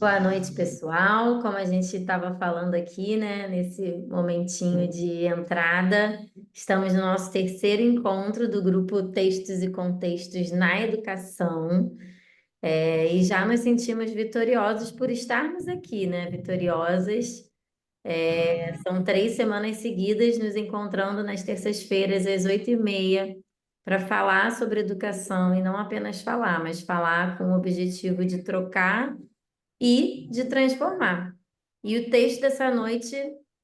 Boa noite, pessoal. Como a gente estava falando aqui, né, nesse momentinho de entrada, estamos no nosso terceiro encontro do grupo Textos e Contextos na Educação. E já nos sentimos vitoriosos por estarmos aqui, né? Vitoriosas. São 3 semanas seguidas nos encontrando nas terças-feiras, às 8h30, para falar sobre educação e não apenas falar, mas falar com o objetivo de trocar e de transformar. E o texto dessa noite,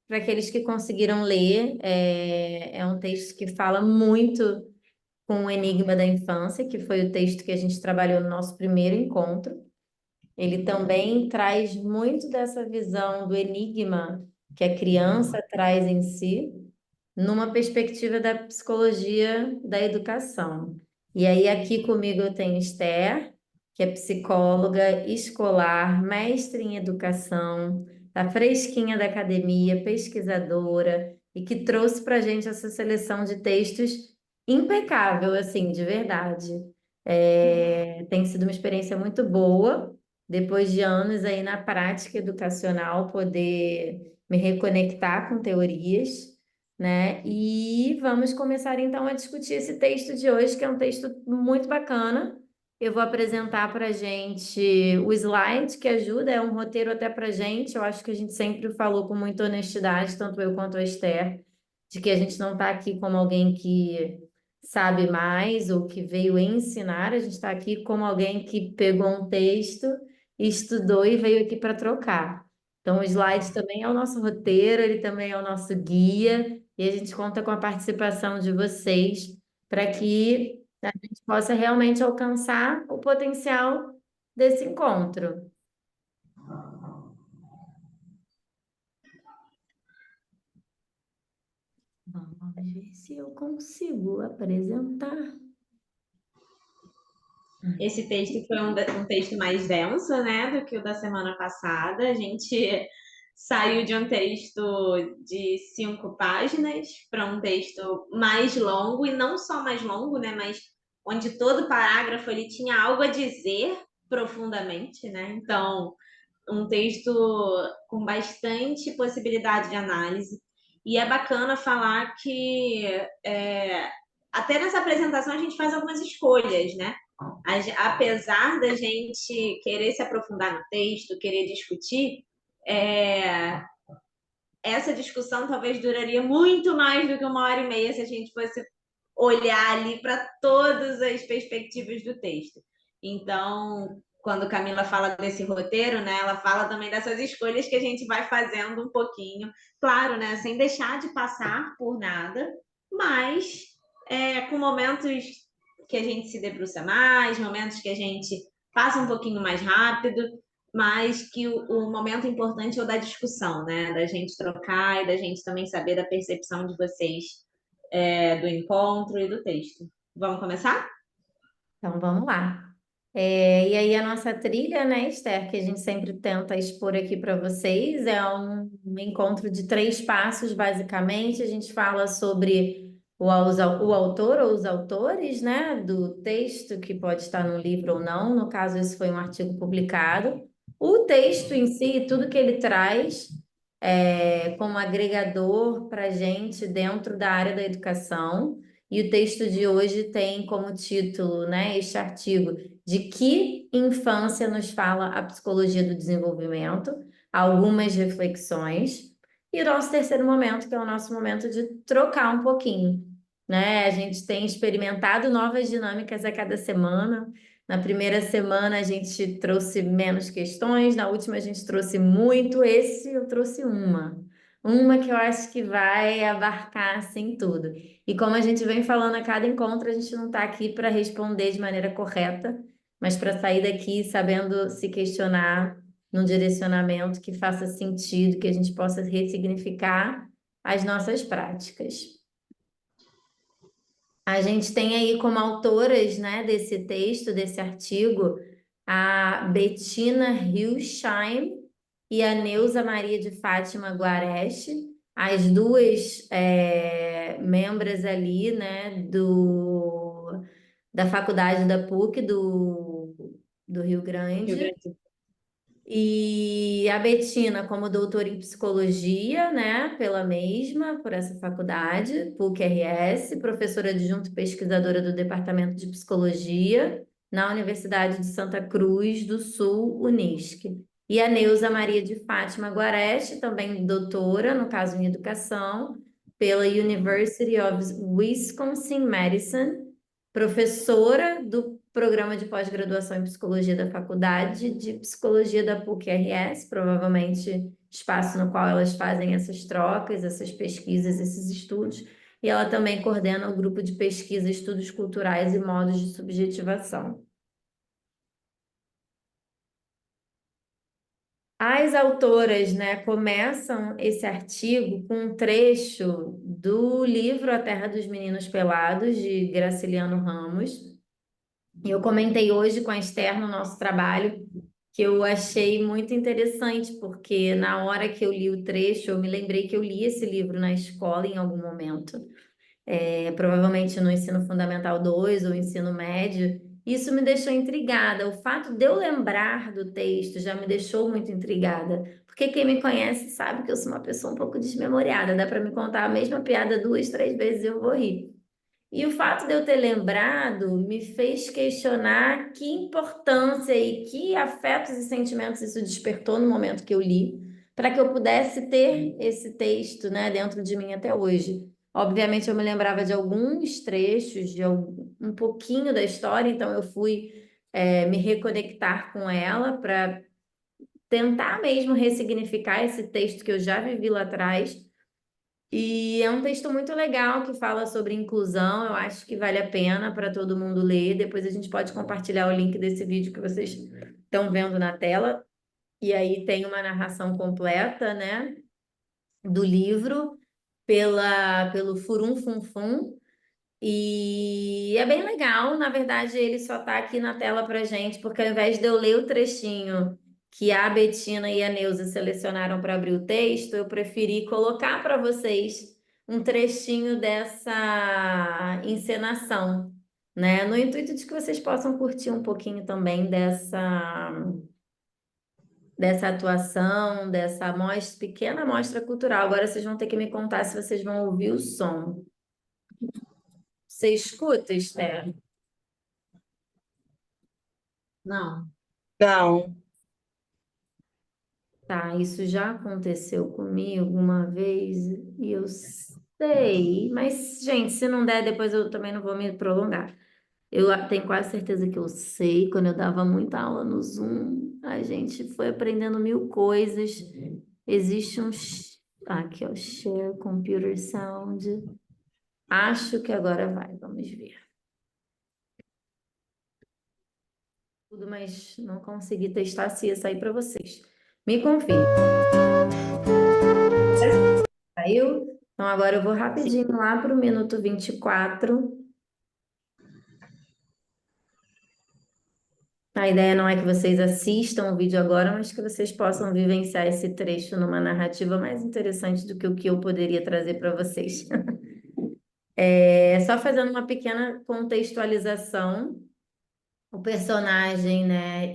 para aqueles que conseguiram ler, é um texto que fala muito com o enigma da infância, que foi o texto que a gente trabalhou no nosso primeiro encontro. Ele também traz muito dessa visão do enigma que a criança traz em si, numa perspectiva da psicologia da educação. E aí, aqui comigo eu tenho Esther, que é psicóloga escolar, mestre em educação, tá fresquinha da academia, pesquisadora, e que trouxe para a gente essa seleção de textos impecável, assim, de verdade. Tem sido uma experiência muito boa, depois de anos aí na prática educacional, poder me reconectar com teorias, né? E vamos começar então a discutir esse texto de hoje, que é um texto muito bacana. Eu vou apresentar para a gente o slide que ajuda, é um roteiro até para a gente. Eu acho que a gente sempre falou com muita honestidade, tanto eu quanto a Esther, de que a gente não está aqui como alguém que sabe mais ou que veio ensinar, a gente está aqui como alguém que pegou um texto, estudou e veio aqui para trocar. Então, o slide também é o nosso roteiro, ele também é o nosso guia, e a gente conta com a participação de vocês para que a gente possa realmente alcançar o potencial desse encontro. Vamos ver se eu consigo apresentar. Esse texto foi um texto mais denso, né, do que o da semana passada. A gente saiu de um texto de 5 páginas para um texto mais longo, e não só mais longo, né, mas onde todo parágrafo ele tinha algo a dizer profundamente, né? Então, um texto com bastante possibilidade de análise. E é bacana falar que até nessa apresentação a gente faz algumas escolhas, né? Apesar da gente querer se aprofundar no texto, querer discutir, é, essa discussão talvez duraria muito mais do que 1h30 se a gente fosse olhar ali para todas as perspectivas do texto. Então, quando Camila fala desse roteiro, né, ela fala também dessas escolhas que a gente vai fazendo um pouquinho, claro, né, sem deixar de passar por nada, mas com momentos que a gente se debruça mais, momentos que a gente passa um pouquinho mais rápido, mas que o momento importante é o da discussão, né, da gente trocar e da gente também saber da percepção de vocês do encontro e do texto. Vamos começar? Então, vamos lá. E aí, a nossa trilha, né, Esther, que a gente sempre tenta expor aqui para vocês, é um encontro de 3 passos, basicamente. A gente fala sobre o autor ou os autores, né, do texto, que pode estar no livro ou não. No caso, esse foi um artigo publicado. O texto em si, tudo que ele traz como agregador para a gente dentro da área da educação. E o texto de hoje tem como título, né, este artigo, De que infância nos fala a psicologia do desenvolvimento? Algumas reflexões. E o nosso terceiro momento, que é o nosso momento de trocar um pouquinho, né? A gente tem experimentado novas dinâmicas a cada semana. Na primeira semana a gente trouxe menos questões, na última a gente trouxe muito, esse eu trouxe uma que eu acho que vai abarcar assim tudo. E como a gente vem falando a cada encontro, a gente não está aqui para responder de maneira correta, mas para sair daqui sabendo se questionar num direcionamento que faça sentido, que a gente possa ressignificar as nossas práticas. A gente tem aí como autoras, né, desse texto, desse artigo, a Bettina Hilsheim e a Neuza Maria de Fátima Guareschi, as duas membros ali, né, da faculdade da PUC do Rio Rio Grande. Grande. E a Betina como doutora em psicologia, né, pela mesma, por essa faculdade, PUC-RS, professora adjunta e pesquisadora do Departamento de Psicologia na Universidade de Santa Cruz do Sul, Unisc. E a Neuza Maria de Fátima Guareste, também doutora, no caso em educação, pela University of Wisconsin-Madison, professora do programa de pós-graduação em psicologia da Faculdade de Psicologia da PUC-RS, provavelmente espaço no qual elas fazem essas trocas, essas pesquisas, esses estudos, e ela também coordena o grupo de pesquisa Estudos Culturais e Modos de Subjetivação. As autoras, né, começam esse artigo com um trecho do livro A Terra dos Meninos Pelados, de Graciliano Ramos. E eu comentei hoje com a Esther no nosso trabalho que eu achei muito interessante, porque na hora que eu li o trecho, eu me lembrei que eu li esse livro na escola em algum momento, provavelmente no ensino fundamental 2 ou ensino médio. Isso me deixou intrigada. O fato de eu lembrar do texto já me deixou muito intrigada, porque quem me conhece sabe que eu sou uma pessoa um pouco desmemoriada. Dá para me contar a mesma piada 2, 3 vezes e eu vou rir. E o fato de eu ter lembrado me fez questionar que importância e que afetos e sentimentos isso despertou no momento que eu li, para que eu pudesse ter esse texto, né, dentro de mim até hoje. Obviamente, eu me lembrava de alguns trechos, um pouquinho da história, então eu fui, me reconectar com ela para tentar mesmo ressignificar esse texto que eu já vivi lá atrás. E é um texto muito legal que fala sobre inclusão. Eu acho que vale a pena para todo mundo ler. Depois a gente pode compartilhar o link desse vídeo que vocês estão vendo na tela. E aí tem uma narração completa, né, do livro pelo Furum Fum Fum. E é bem legal, na verdade, ele só está aqui na tela para gente, porque ao invés de eu ler o trechinho que a Betina e a Neuza selecionaram para abrir o texto, eu preferi colocar para vocês um trechinho dessa encenação, né? No intuito de que vocês possam curtir um pouquinho também dessa atuação, dessa pequena amostra cultural. Agora vocês vão ter que me contar se vocês vão ouvir o som. Você escuta, Esther? Não. Não. Tá, isso já aconteceu comigo uma vez e eu sei, mas, gente, se não der, depois eu também não vou me prolongar. Eu tenho quase certeza que eu sei, quando eu dava muita aula no Zoom, a gente foi aprendendo mil coisas. Existe aqui, ó, Share Computer Sound. Acho que agora vai, vamos ver. Tudo, mas não consegui testar se ia sair para vocês. Me confirme. Saiu? Então agora eu vou rapidinho lá para o minuto 24. A ideia não é que vocês assistam o vídeo agora, mas que vocês possam vivenciar esse trecho numa narrativa mais interessante do que o que eu poderia trazer para vocês. Só fazendo uma pequena contextualização. O personagem, né,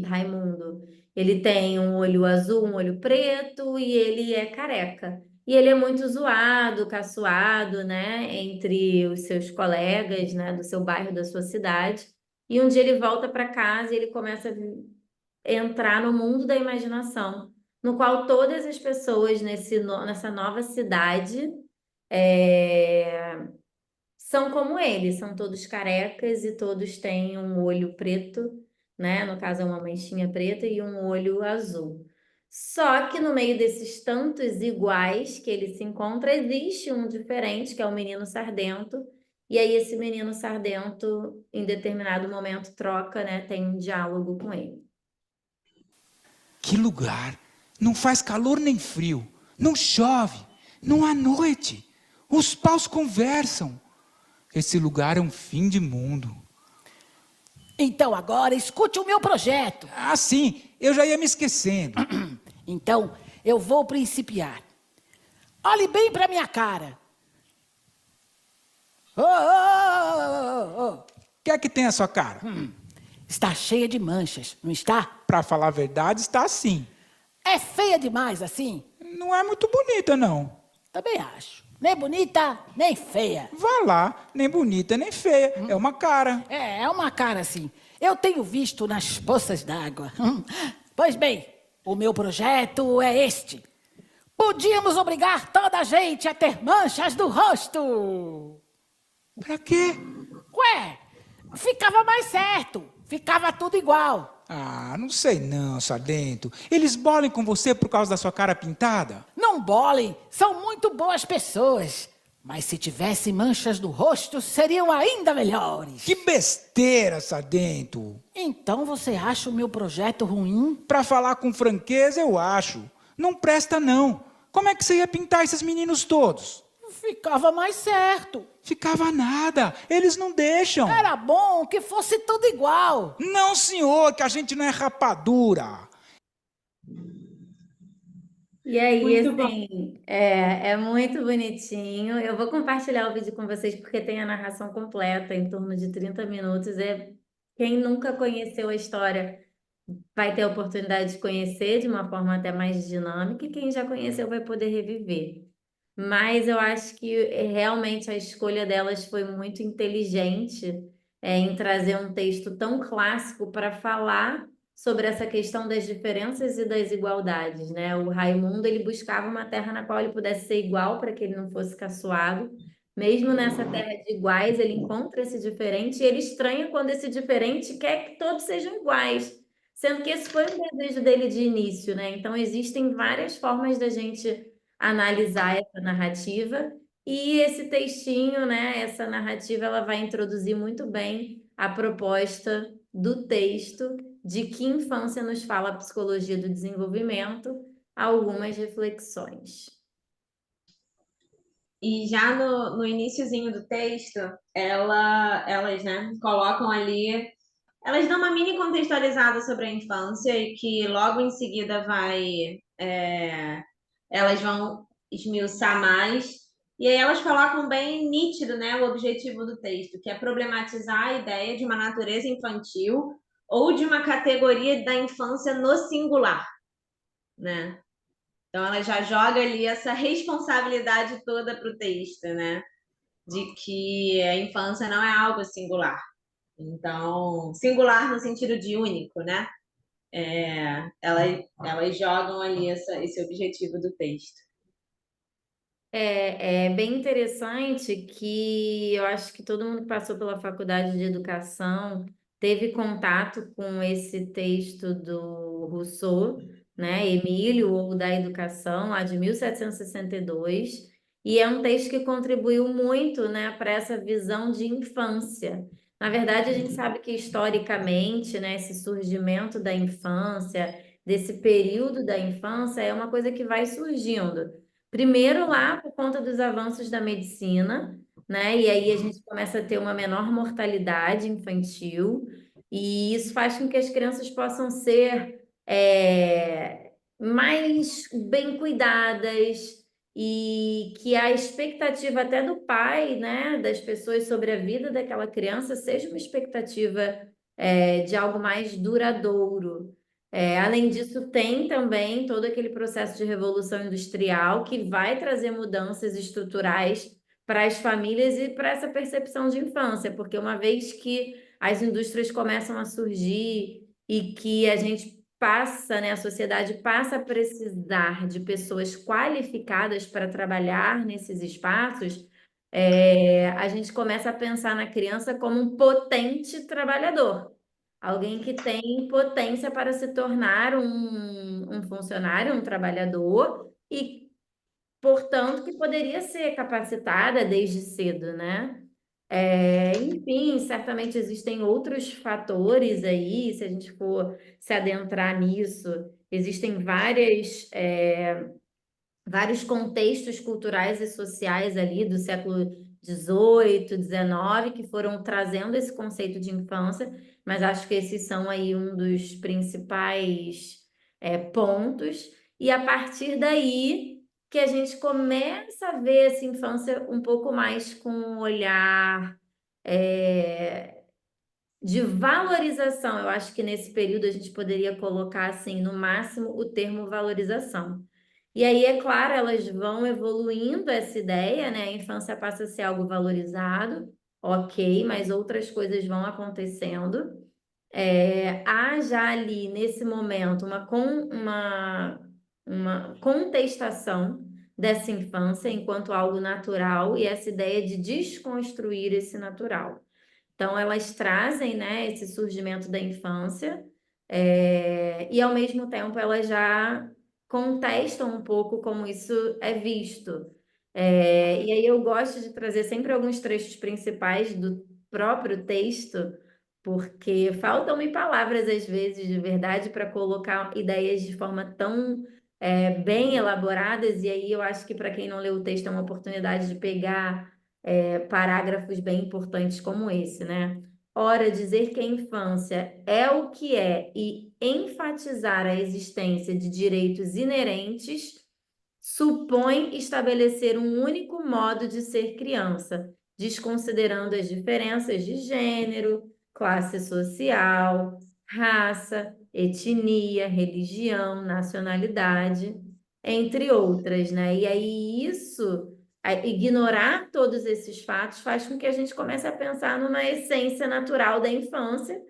Raimundo, ele tem um olho azul, um olho preto e ele é careca. E ele é muito zoado, caçoado, né, entre os seus colegas, né, do seu bairro, da sua cidade. E um dia ele volta para casa e ele começa a entrar no mundo da imaginação, no qual todas as pessoas nessa nova cidade é, são como ele, são todos carecas e todos têm um olho preto, né? No caso, é uma manchinha preta e um olho azul. Só que no meio desses tantos iguais que ele se encontra, existe um diferente, que é o menino sardento. E aí, esse menino sardento, em determinado momento, troca, né? Tem um diálogo com ele. Que lugar! Não faz calor nem frio, não chove, não há noite. Os paus conversam. Esse lugar é um fim de mundo. Então agora escute o meu projeto. Ah, sim, eu já ia me esquecendo. Então eu vou principiar. Olhe bem para minha cara. Oh, oh, oh, oh, oh. O que é que tem a sua cara? está cheia de manchas, não está? Para falar a verdade, está assim. É feia demais assim? Não é muito bonita, não. Também acho. Nem bonita, nem feia. Vá lá, nem bonita, nem feia. É uma cara. É uma cara assim. Eu tenho visto nas poças d'água. Pois bem, o meu projeto é este. Podíamos obrigar toda a gente a ter manchas no rosto. Para quê? Ué, ficava mais certo. Ficava tudo igual. Ah, não sei não, Sargento. Eles bolem com você por causa da sua cara pintada? Não bolem, são muito boas pessoas. Mas se tivesse manchas no rosto, seriam ainda melhores. Que besteira, Sargento. Então você acha o meu projeto ruim? Para falar com franqueza, eu acho. Não presta, não. Como é que você ia pintar esses meninos todos? Ficava mais certo. Ficava nada. Eles não deixam. Era bom que fosse tudo igual. Não, senhor, que a gente não é rapadura. E aí, Muito bom. assim, é muito bonitinho. Eu vou compartilhar o vídeo com vocês porque tem a narração completa, em torno de 30 minutos. Quem nunca conheceu a história vai ter a oportunidade de conhecer de uma forma até mais dinâmica, e quem já conheceu vai poder reviver. Mas eu acho que realmente a escolha delas foi muito inteligente, em trazer um texto tão clássico para falar sobre essa questão das diferenças e das igualdades, né? O Raimundo, ele buscava uma terra na qual ele pudesse ser igual para que ele não fosse caçoado. Mesmo nessa terra de iguais, ele encontra esse diferente e ele estranha quando esse diferente quer que todos sejam iguais, sendo que esse foi o desejo dele de início, né? Então, existem várias formas da gente analisar essa narrativa, e esse textinho, né, essa narrativa, ela vai introduzir muito bem a proposta do texto de Que Infância Nos Fala a Psicologia do Desenvolvimento, algumas reflexões. E já no iniciozinho do texto, elas, né, colocam ali, elas dão uma mini contextualizada sobre a infância e que logo em seguida elas vão esmiuçar mais. E aí elas colocam bem nítido, né, o objetivo do texto, que é problematizar a ideia de uma natureza infantil ou de uma categoria da infância no singular, né? Então ela já joga ali essa responsabilidade toda para o texto, né? De que a infância não é algo singular. Então, singular no sentido de único, né? Elas jogam ali esse objetivo do texto. É bem interessante que eu acho que todo mundo que passou pela faculdade de educação teve contato com esse texto do Rousseau, né, Emílio, ou da Educação, lá de 1762, e é um texto que contribuiu muito, né, para essa visão de infância. Na verdade, a gente sabe que historicamente, né, esse surgimento da infância, desse período da infância, é uma coisa que vai surgindo. Primeiro lá por conta dos avanços da medicina, né? E aí a gente começa a ter uma menor mortalidade infantil, e isso faz com que as crianças possam ser mais bem cuidadas, e que a expectativa até do pai, né, das pessoas sobre a vida daquela criança seja uma expectativa de algo mais duradouro. Além disso, tem também todo aquele processo de revolução industrial que vai trazer mudanças estruturais para as famílias e para essa percepção de infância, porque uma vez que as indústrias começam a surgir e que a gente passa, né, a sociedade passa a precisar de pessoas qualificadas para trabalhar nesses espaços, a gente começa a pensar na criança como um potente trabalhador. Alguém que tem potência para se tornar um funcionário, um trabalhador, e, portanto, que poderia ser capacitada desde cedo, né? Enfim, certamente existem outros fatores aí, se a gente for se adentrar nisso, existem vários contextos culturais e sociais ali do século XVIII, XIX, que foram trazendo esse conceito de infância, mas acho que esses são aí um dos principais pontos. E a partir daí que a gente começa a ver essa infância um pouco mais com um olhar de valorização. Eu acho que nesse período a gente poderia colocar, assim, no máximo, o termo valorização. E aí, é claro, elas vão evoluindo essa ideia, né? A infância passa a ser algo valorizado, ok, mas outras coisas vão acontecendo. Há já ali, nesse momento, uma contestação dessa infância enquanto algo natural e essa ideia de desconstruir esse natural. Então, elas trazem, né, esse surgimento da infância, e ao mesmo tempo elas já contestam um pouco como isso é visto. E aí eu gosto de trazer sempre alguns trechos principais do próprio texto, porque faltam-me palavras às vezes, de verdade, para colocar ideias de forma tão bem elaboradas, e aí eu acho que para quem não leu o texto é uma oportunidade de pegar parágrafos bem importantes como esse, né? Ora, dizer que a infância é o que é e enfatizar a existência de direitos inerentes supõe estabelecer um único modo de ser criança, desconsiderando as diferenças de gênero, classe social, raça, etnia, religião, nacionalidade, entre outras, né? E aí ignorar todos esses fatos faz com que a gente comece a pensar numa essência natural da infância,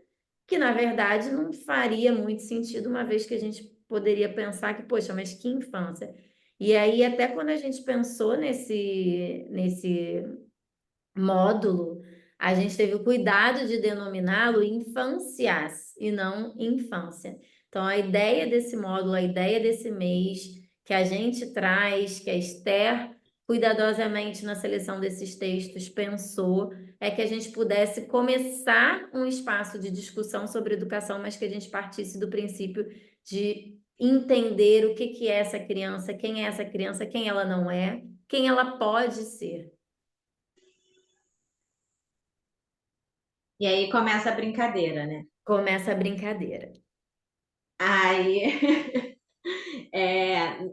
que na verdade não faria muito sentido, uma vez que a gente poderia pensar que, poxa, mas que infância? E aí, até quando a gente pensou nesse módulo, a gente teve o cuidado de denominá-lo infâncias e não infância. Então, a ideia desse módulo, a ideia desse mês que a gente traz, que a Esther, cuidadosamente na seleção desses textos, pensou, é que a gente pudesse começar um espaço de discussão sobre educação, mas que a gente partisse do princípio de entender o que é essa criança, quem é essa criança, quem ela não é, quem ela pode ser. E aí começa a brincadeira, né? Começa a brincadeira. Aí,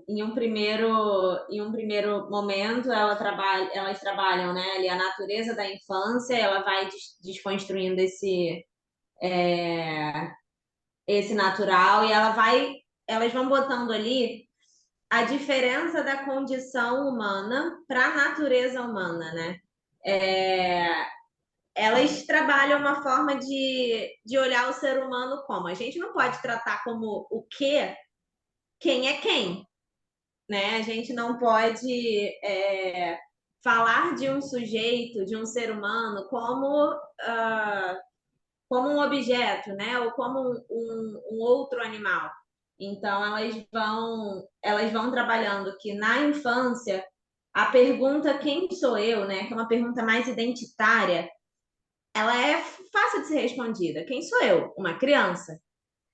em um primeiro momento, elas trabalham, né, ali a natureza da infância, ela vai desconstruindo esse natural e elas vão botando ali a diferença da condição humana para a natureza humana, né? Elas trabalham uma forma de olhar o ser humano como a gente não pode tratar como o quê, quem é quem, né? A gente não pode falar de um sujeito, de um ser humano como um objeto, né? Ou como um outro animal. Então elas vão trabalhando que na infância a pergunta quem sou eu, né? Que é uma pergunta mais identitária, ela é fácil de ser respondida. Quem sou eu? Uma criança.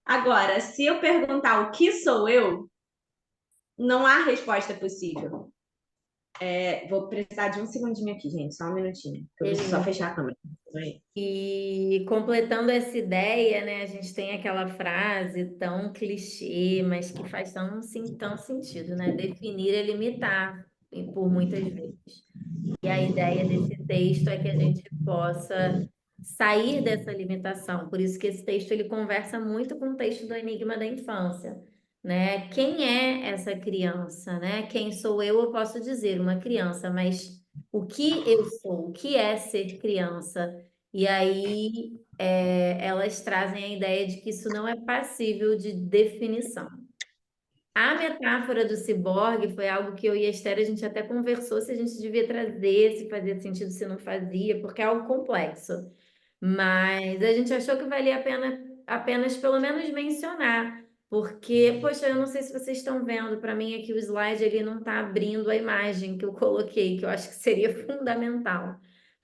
Agora, se eu perguntar o que sou eu, não há resposta possível. Vou precisar de um segundinho aqui, gente, só um minutinho. Eu preciso só fechar a câmera. E completando essa ideia, né, a gente tem aquela frase tão clichê, mas que faz tão sentido, né? Definir é limitar, e por muitas vezes. E a ideia desse texto é que a gente possa sair dessa limitação. Por isso que esse texto ele conversa muito com o texto do Enigma da Infância, né? Quem é essa criança, né? Quem sou eu posso dizer, uma criança, mas o que eu sou? O que é ser criança? E aí elas trazem a ideia de que isso não é passível de definição. A metáfora do ciborgue foi algo que eu e a Esther, a gente até conversou se a gente devia trazer, se fazia sentido, se não fazia, porque é algo complexo. Mas a gente achou que valia a pena apenas pelo menos mencionar, porque, poxa, eu não sei se vocês estão vendo, para mim aqui o slide ele não está abrindo a imagem que eu coloquei, que eu acho que seria fundamental.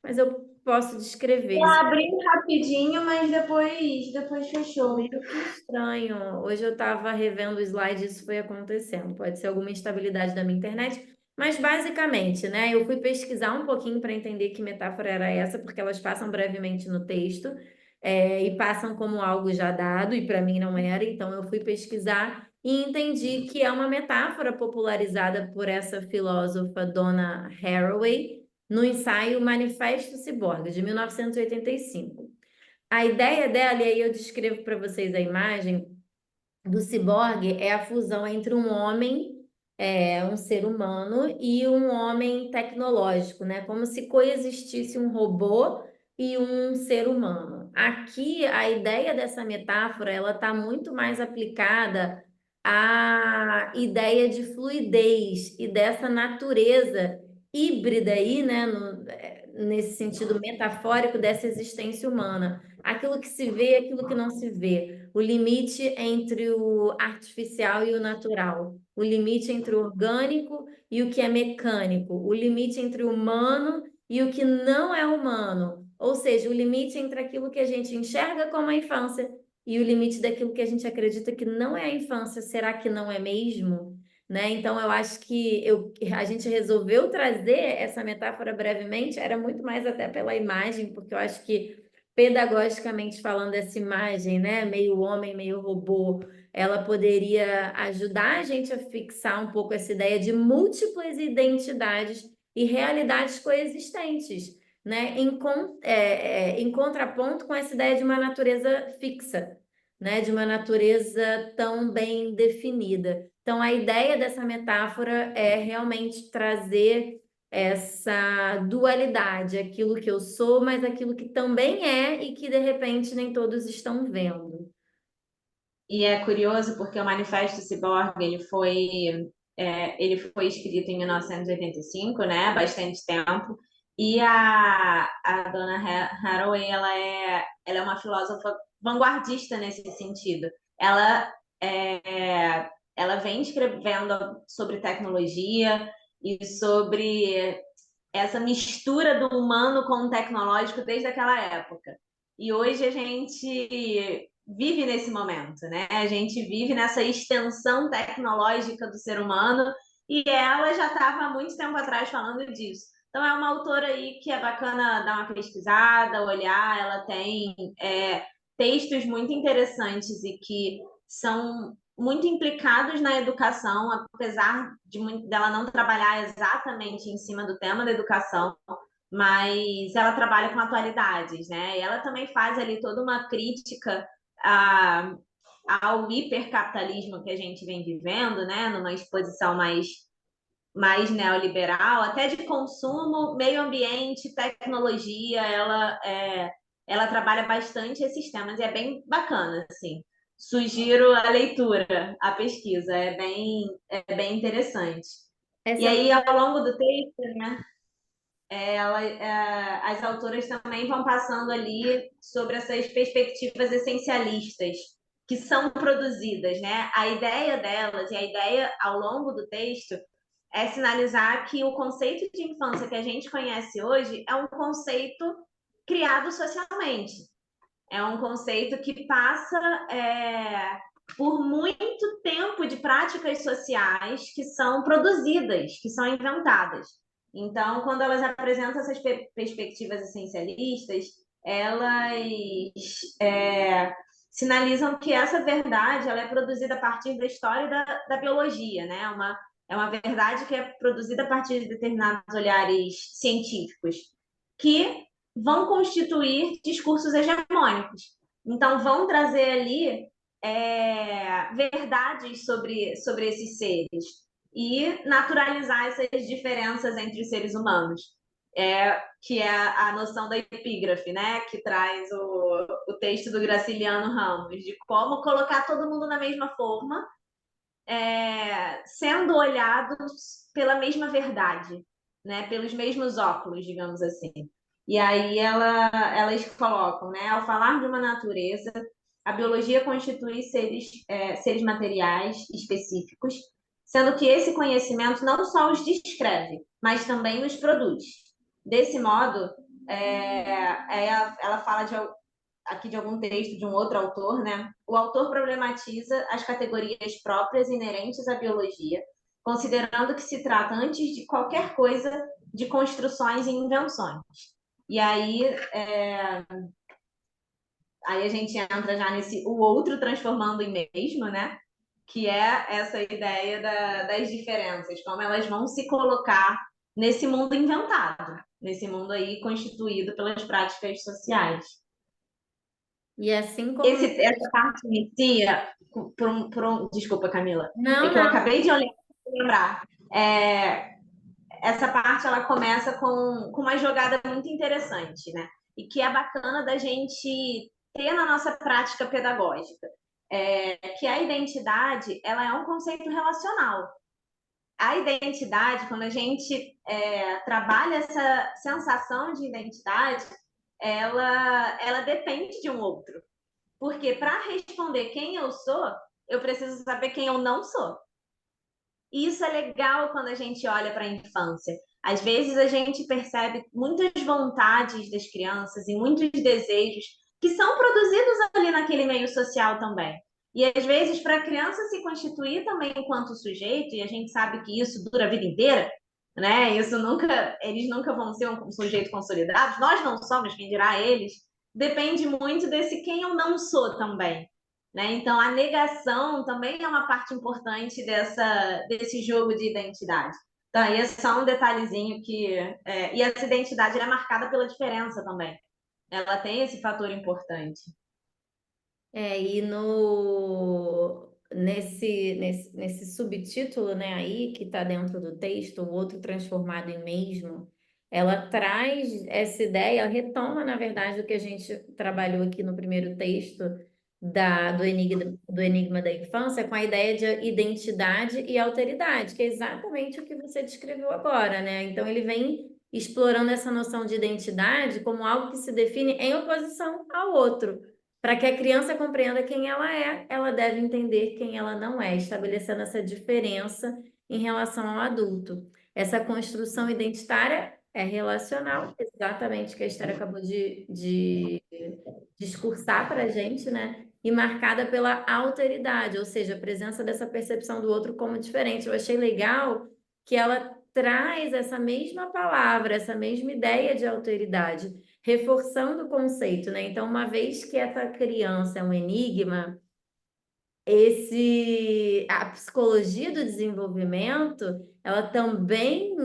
Mas eu posso descrever. Abriu rapidinho, mas depois fechou. Meio que estranho. Hoje eu estava revendo o slide e isso foi acontecendo. Pode ser alguma instabilidade da minha internet. Mas basicamente, né? Eu fui pesquisar um pouquinho para entender que metáfora era essa, porque elas passam brevemente no texto, e passam como algo já dado, e para mim não era. Então eu fui pesquisar e entendi que é uma metáfora popularizada por essa filósofa Donna Haraway no ensaio Manifesto Ciborgue, de 1985. A ideia dela, e aí eu descrevo para vocês a imagem do ciborgue, é a fusão entre um homem, um ser humano, e um homem tecnológico, né? Como se coexistisse um robô e um ser humano. Aqui, a ideia dessa metáfora, ela está muito mais aplicada à ideia de fluidez e dessa natureza híbrida aí, né? Nesse sentido metafórico dessa existência humana. Aquilo que se vê e aquilo que não se vê. O limite entre o artificial e o natural. O limite entre o orgânico e o que é mecânico. O limite entre o humano e o que não é humano. Ou seja, o limite entre aquilo que a gente enxerga como a infância e o limite daquilo que a gente acredita que não é a infância. Será que não é mesmo? Né? Então, eu acho que a gente resolveu trazer essa metáfora brevemente, era muito mais até pela imagem, porque eu acho que, pedagogicamente falando, essa imagem, né, meio homem, meio robô, ela poderia ajudar a gente a fixar um pouco essa ideia de múltiplas identidades e realidades coexistentes, né, em contraponto com essa ideia de uma natureza fixa, né, de uma natureza tão bem definida. Então, a ideia dessa metáfora é realmente trazer essa dualidade, aquilo que eu sou, mas aquilo que também é e que de repente nem todos estão vendo. E é curioso porque o Manifesto Ciborgue ele foi escrito em 1985, né? Bastante tempo. E a dona Haraway, ela é uma filósofa vanguardista nesse sentido. Ela, ela vem escrevendo sobre tecnologia e sobre essa mistura do humano com o tecnológico desde aquela época. E hoje a gente vive nesse momento, né? A gente vive nessa extensão tecnológica do ser humano e ela já estava há muito tempo atrás falando disso. Então é uma autora aí que é bacana dar uma pesquisada, olhar. Ela tem textos muito interessantes e que são muito implicados na educação, apesar dela não trabalhar exatamente em cima do tema da educação, mas ela trabalha com atualidades, né? E ela também faz ali toda uma crítica ao hipercapitalismo que a gente vem vivendo, né? Numa exposição mais neoliberal, até de consumo, meio ambiente, tecnologia. Ela trabalha bastante esses temas e é bem bacana, assim. Sugiro a leitura, a pesquisa, é bem interessante. E Essa aí, ao autora, longo do texto, né, as autoras também vão passando ali sobre essas perspectivas essencialistas que são produzidas, né? A ideia delas e a ideia ao longo do texto é sinalizar que o conceito de infância que a gente conhece hoje é um conceito criado socialmente. É um conceito que passa por muito tempo de práticas sociais que são produzidas, que são inventadas. Então, quando elas apresentam essas perspectivas essencialistas, elas sinalizam que essa verdade ela é produzida a partir da história da biologia, né? É uma verdade que é produzida a partir de determinados olhares científicos, que vão constituir discursos hegemônicos. Então, vão trazer ali verdades sobre esses seres e naturalizar essas diferenças entre os seres humanos, que é a noção da epígrafe, né? Que traz o texto do Graciliano Ramos, de como colocar todo mundo na mesma forma, sendo olhados pela mesma verdade, né? Pelos mesmos óculos, digamos assim. E aí elas colocam, né? Ao falar de uma natureza, a biologia constitui seres materiais específicos, sendo que esse conhecimento não só os descreve, mas também os produz. Desse modo, ela fala aqui de algum texto de um outro autor, né? O autor problematiza as categorias próprias inerentes à biologia, considerando que se trata, antes de qualquer coisa, de construções e invenções. E aí, aí a gente entra já nesse o outro transformando em mesmo, né? Que é essa ideia das diferenças, como elas vão se colocar nesse mundo inventado, nesse mundo aí constituído pelas práticas sociais. E assim como... Essa parte inicia desculpa, Camila. É Não, que eu não. acabei de olhar e lembrar. Essa parte ela começa com uma jogada muito interessante, né? E que é bacana da gente ter na nossa prática pedagógica. Que a identidade ela é um conceito relacional. A identidade, quando a gente trabalha essa sensação de identidade, ela depende de um outro. Porque para responder quem eu sou, eu preciso saber quem eu não sou. E isso é legal quando a gente olha para a infância. Às vezes a gente percebe muitas vontades das crianças e muitos desejos que são produzidos ali naquele meio social também. E às vezes para a criança se constituir também enquanto sujeito, e a gente sabe que isso dura a vida inteira, né? Eles nunca vão ser um sujeito consolidado, nós não somos, quem dirá eles, depende muito desse quem eu não sou também. Né? Então, a negação também é uma parte importante desse jogo de identidade. Então, aí é só um detalhezinho que... e essa identidade é marcada pela diferença também. Ela tem esse fator importante. E nesse subtítulo, né, aí, que está dentro do texto, o outro transformado em mesmo, ela traz essa ideia, ela retoma, na verdade, o que a gente trabalhou aqui no primeiro texto do Enigma da Infância, com a ideia de identidade e alteridade, que é exatamente o que você descreveu agora, né? Então, ele vem explorando essa noção de identidade como algo que se define em oposição ao outro. Para que a criança compreenda quem ela deve entender quem ela não é, estabelecendo essa diferença em relação ao adulto. Essa construção identitária é relacional, exatamente o que a Esther acabou de discursar para a gente, né? E marcada pela alteridade, ou seja, a presença dessa percepção do outro como diferente. Eu achei legal que ela traz essa mesma palavra, essa mesma ideia de alteridade, reforçando o conceito, né? Então, uma vez que essa criança é um enigma, a psicologia do desenvolvimento, ela também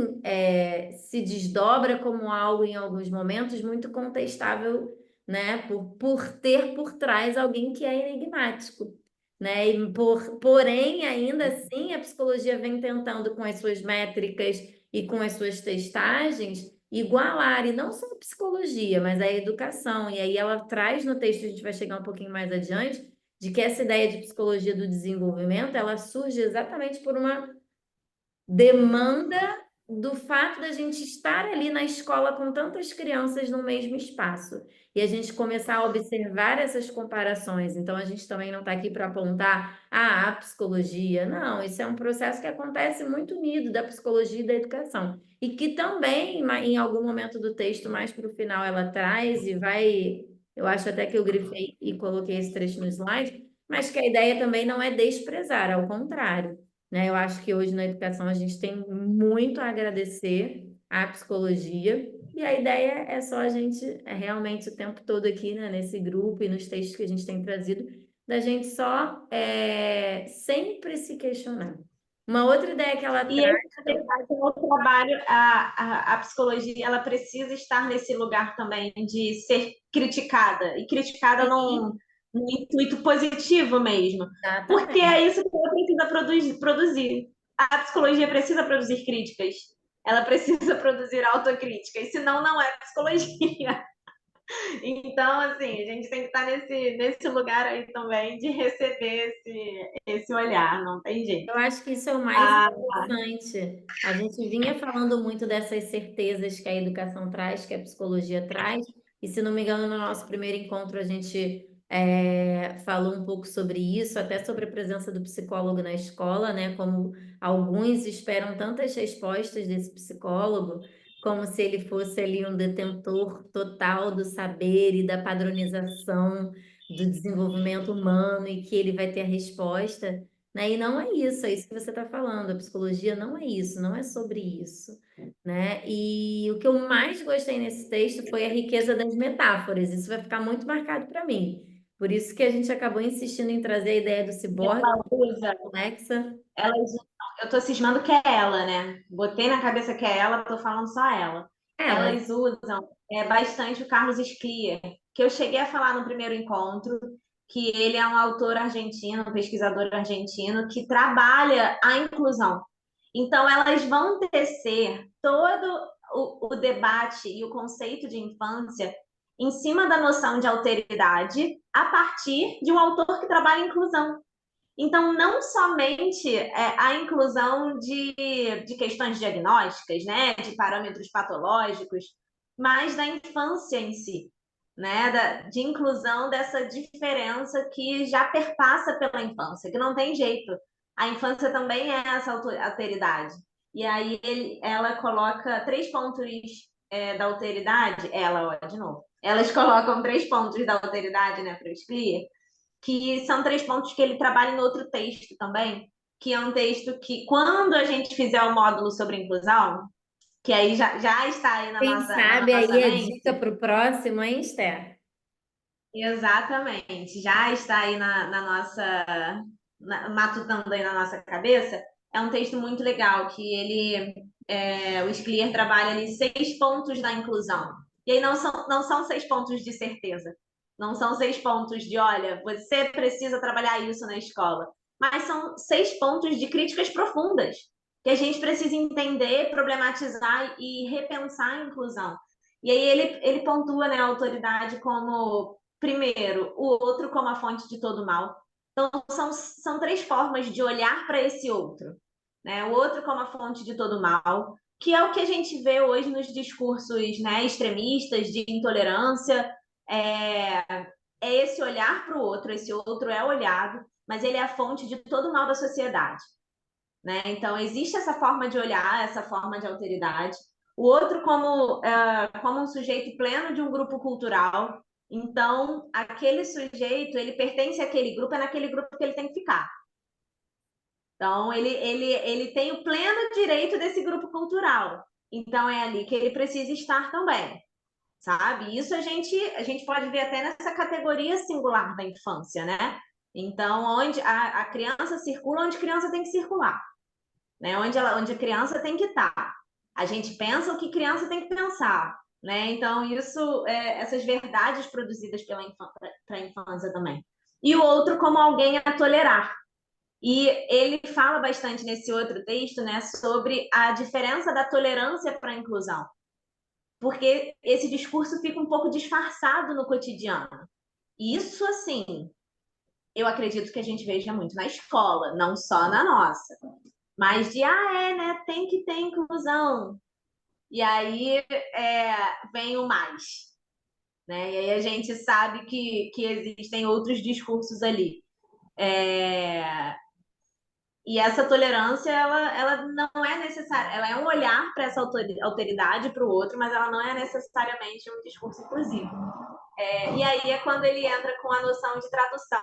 se desdobra como algo, em alguns momentos, muito contestável, né? Por ter por trás alguém que é enigmático, né? Porém, ainda assim, a psicologia vem tentando, com as suas métricas e com as suas testagens, igualar, e não só a psicologia, mas a educação. E aí ela traz no texto, a gente vai chegar um pouquinho mais adiante, de que essa ideia de psicologia do desenvolvimento, ela surge exatamente por uma demanda do fato da gente estar ali na escola com tantas crianças no mesmo espaço. E a gente começar a observar essas comparações. Então, a gente também não está aqui para apontar a psicologia. Não, isso é um processo que acontece muito unido da psicologia e da educação. E que também, em algum momento do texto, mais para o final, ela traz e vai... Eu acho até que eu grifei e coloquei esse trecho no slide, mas que a ideia também não é desprezar, ao contrário, né? Eu acho que hoje na educação a gente tem muito a agradecer à psicologia, e a ideia é só a gente, realmente o tempo todo aqui, né, nesse grupo e nos textos que a gente tem trazido, da gente só sempre se questionar. Uma outra ideia que ela E traz... esse, na verdade, é o trabalho, a psicologia, ela precisa estar nesse lugar também de ser criticada, e criticada num intuito positivo mesmo. Porque é isso que ela precisa produzir. A psicologia precisa produzir críticas, ela precisa produzir autocríticas, senão não é psicologia. Então, assim, a gente tem que estar nesse lugar aí também de receber esse olhar, não tem jeito. Eu acho que isso é o mais interessante. A gente vinha falando muito dessas certezas que a educação traz, que a psicologia traz, e se não me engano, no nosso primeiro encontro a gente falou um pouco sobre isso, até sobre a presença do psicólogo na escola, né? Como alguns esperam tantas respostas desse psicólogo, como se ele fosse ali um detentor total do saber e da padronização do desenvolvimento humano e que ele vai ter a resposta, né? E não é isso que você está falando. A psicologia não é isso, não é sobre isso, né? E o que eu mais gostei nesse texto foi a riqueza das metáforas. Isso vai ficar muito marcado para mim. Por isso que a gente acabou insistindo em trazer a ideia do ciborgue complexa. Eu estou cismando que é ela, né? Botei na cabeça que é ela, estou falando só ela. Elas usam bastante o Carlos Scliar, que eu cheguei a falar no primeiro encontro, que ele é um autor argentino, um pesquisador argentino, que trabalha a inclusão. Então, elas vão tecer todo o debate e o conceito de infância em cima da noção de alteridade a partir de um autor que trabalha a inclusão. Então, não somente a inclusão de questões diagnósticas, né, de parâmetros patológicos, mas da infância em si, né, de inclusão dessa diferença que já perpassa pela infância, que não tem jeito. A infância também é essa alteridade. E aí ela coloca 3 pontos da alteridade, de novo. Elas colocam 3 pontos da alteridade, né, para o Scliar, que são 3 pontos que ele trabalha em outro texto também, que é um texto que, quando a gente fizer o módulo sobre inclusão, que aí já está aí na Quem nossa sabe aí a mente. dica para o próximo, hein, Esther? Exatamente, já está aí na nossa, matutando aí na nossa cabeça. É um texto muito legal, que o Scliar trabalha ali 6 pontos da inclusão. E aí não são 6 pontos de certeza. Não são 6 pontos de, olha, você precisa trabalhar isso na escola. Mas são 6 pontos de críticas profundas, que a gente precisa entender, problematizar e repensar a inclusão. E aí ele pontua, né, a autoridade como, primeiro, o outro como a fonte de todo mal. Então, são 3 formas de olhar para esse outro, né? O outro como a fonte de todo mal, que é o que a gente vê hoje nos discursos, né, extremistas de intolerância. É esse olhar para o outro, esse outro é olhado, mas ele é a fonte de todo mal da sociedade, né? Então, existe essa forma de olhar, essa forma de alteridade. O outro como um sujeito pleno de um grupo cultural. Então, aquele sujeito, ele pertence àquele grupo, é naquele grupo que ele tem que ficar. Então, ele tem o pleno direito desse grupo cultural. Então, é ali que ele precisa estar também, sabe? Isso a gente pode ver até nessa categoria singular da infância, né? Então, onde a criança circula, onde a criança tem que circular, né? Onde a criança tem que estar. A gente pensa o que criança tem que pensar, né? Então, essas verdades produzidas para a infância também. E o outro como alguém a tolerar. E ele fala bastante nesse outro texto, né, sobre a diferença da tolerância para a inclusão, porque esse discurso fica um pouco disfarçado no cotidiano. E isso, assim, eu acredito que a gente veja muito na escola, não só na nossa, mas né, tem que ter inclusão. E aí vem o mais, né? E aí a gente sabe que existem outros discursos ali. E essa tolerância, ela não é necessária, ela é um olhar para essa alteridade para o outro, mas ela não é necessariamente um discurso inclusivo. E aí é quando ele entra com a noção de tradução,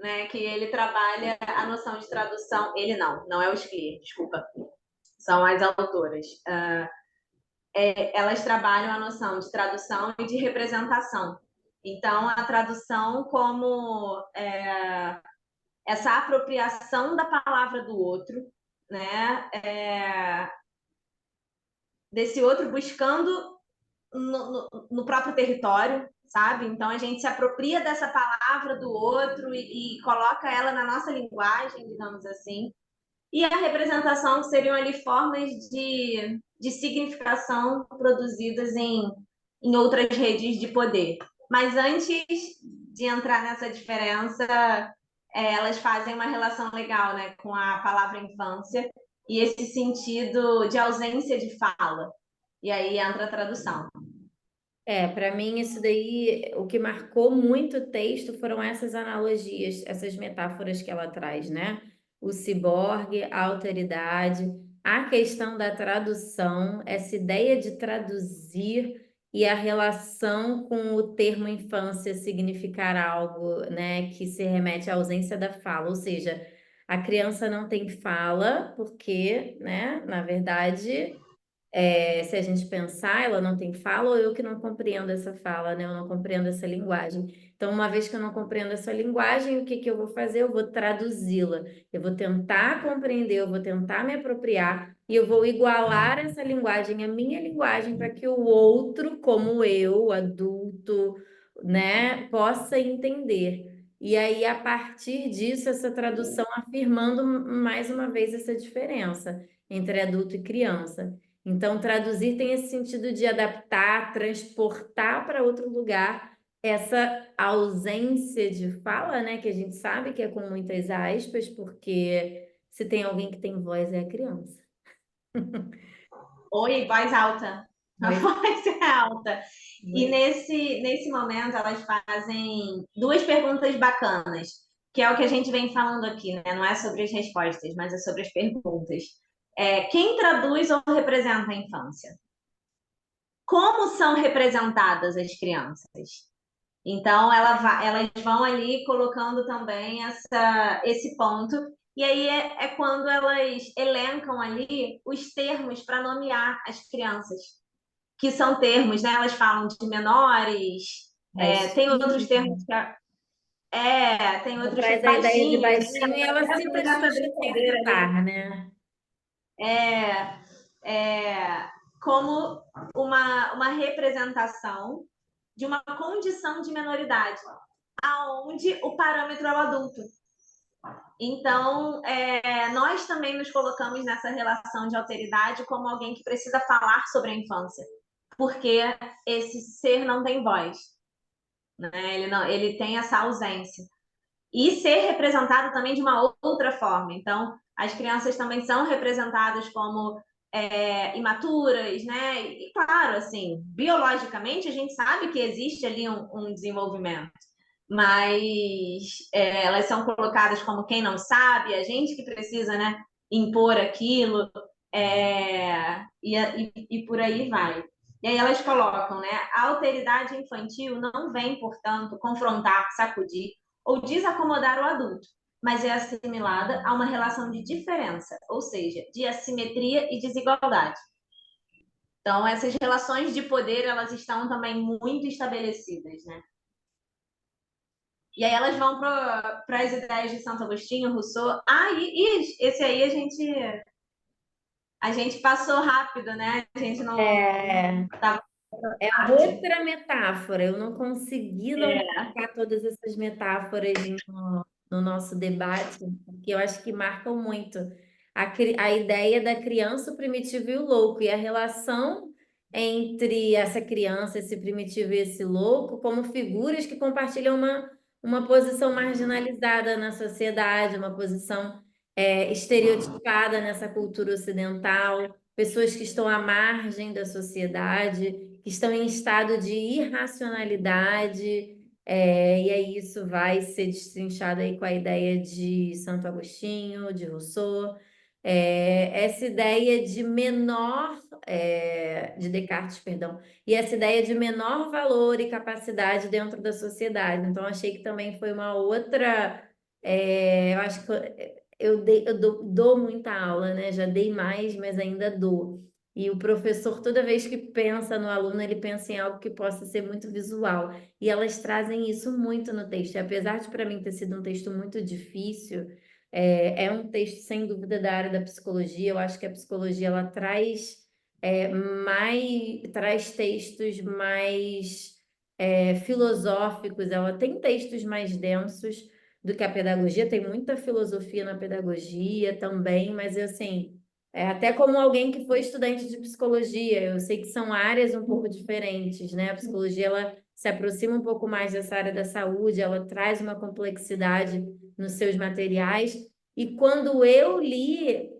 né? Que ele trabalha a noção de tradução. Ele não é o Scliar, desculpa, são as autoras. Elas trabalham a noção de tradução e de representação. Então, a tradução como essa apropriação da palavra do outro, né? Desse outro buscando no próprio território, sabe? Então a gente se apropria dessa palavra do outro e coloca ela na nossa linguagem, digamos assim. E a representação seriam ali formas de significação produzidas em outras redes de poder. Mas antes de entrar nessa diferença, elas fazem uma relação legal, né, com a palavra infância e esse sentido de ausência de fala. E aí entra a tradução. Para mim, isso daí, o que marcou muito o texto foram essas analogias, essas metáforas que ela traz, né? O ciborgue, a alteridade, a questão da tradução, essa ideia de traduzir e a relação com o termo infância significar algo, né, que se remete à ausência da fala, ou seja, a criança não tem fala porque, né, na verdade se a gente pensar, ela não tem fala ou eu que não compreendo essa fala, né? Eu não compreendo essa linguagem. Então, uma vez que eu não compreendo essa linguagem, o que que eu vou fazer? Eu vou traduzi-la. Eu vou tentar compreender, eu vou tentar me apropriar e eu vou igualar essa linguagem à minha linguagem para que o outro, como eu, o adulto, né, possa entender. E aí, a partir disso, essa tradução afirmando mais uma vez essa diferença entre adulto e criança. Então, traduzir tem esse sentido de adaptar, transportar para outro lugar essa ausência de fala, né, que a gente sabe que é com muitas aspas, porque se tem alguém que tem voz é a criança. Oi, voz alta. A Voz- voz é alta. E nesse momento elas fazem duas perguntas bacanas, que é o que a gente vem falando aqui, né? Não é sobre as respostas, mas é sobre as perguntas. Quem traduz ou representa a infância? Como são representadas as crianças? Então, elas vão ali colocando também esse ponto. E aí é quando elas elencam ali os termos para nomear as crianças, que são termos, né? Elas falam de menores, tem outros termos que tem outros traz a ideia de baixinhos, baixinho e ela sempre essa justifica brincadeira estar, né? como uma representação de uma condição de menoridade, aonde o parâmetro é o adulto. Então, nós também nos colocamos nessa relação de alteridade como alguém que precisa falar sobre a infância, porque esse ser não tem voz, né? Ele tem essa ausência. E ser representado também de uma outra forma. Então, as crianças também são representadas como imaturas, né? E claro, assim, biologicamente a gente sabe que existe ali um desenvolvimento, mas elas são colocadas como quem não sabe, a gente que precisa, né, impor aquilo, e por aí vai. E aí elas colocam, né, a alteridade infantil não vem, portanto, confrontar, sacudir ou desacomodar o adulto, mas é assimilada a uma relação de diferença, ou seja, de assimetria e desigualdade. Então, essas relações de poder, elas estão também muito estabelecidas, né? E aí elas vão para as ideias de Santo Agostinho, Rousseau. E esse aí a gente passou rápido, né? A gente não estava. É outra metáfora. Eu não consegui não colocar todas essas metáforas no nosso debate, porque eu acho que marcam muito a ideia da criança, o primitivo e o louco, e a relação entre essa criança, esse primitivo e esse louco, como figuras que compartilham uma posição marginalizada na sociedade, uma posição estereotipada nessa cultura ocidental, pessoas que estão à margem da sociedade, que estão em estado de irracionalidade, e aí isso vai ser destrinchado aí com a ideia de Santo Agostinho, de Rousseau, essa ideia de de Descartes, perdão, e essa ideia de menor valor e capacidade dentro da sociedade. Então, achei que também foi uma outra. Eu acho que eu dou muita aula, né? Já dei mais, mas ainda dou. E o professor, toda vez que pensa no aluno, ele pensa em algo que possa ser muito visual. E elas trazem isso muito no texto. E apesar de, para mim, ter sido um texto muito difícil, é um texto, sem dúvida, da área da psicologia. Eu acho que a psicologia, ela traz textos mais filosóficos. Ela tem textos mais densos do que a pedagogia. Tem muita filosofia na pedagogia também, mas, assim... até como alguém que foi estudante de psicologia, eu sei que são áreas um pouco diferentes, né? A psicologia, ela se aproxima um pouco mais dessa área da saúde, ela traz uma complexidade nos seus materiais. E quando eu li,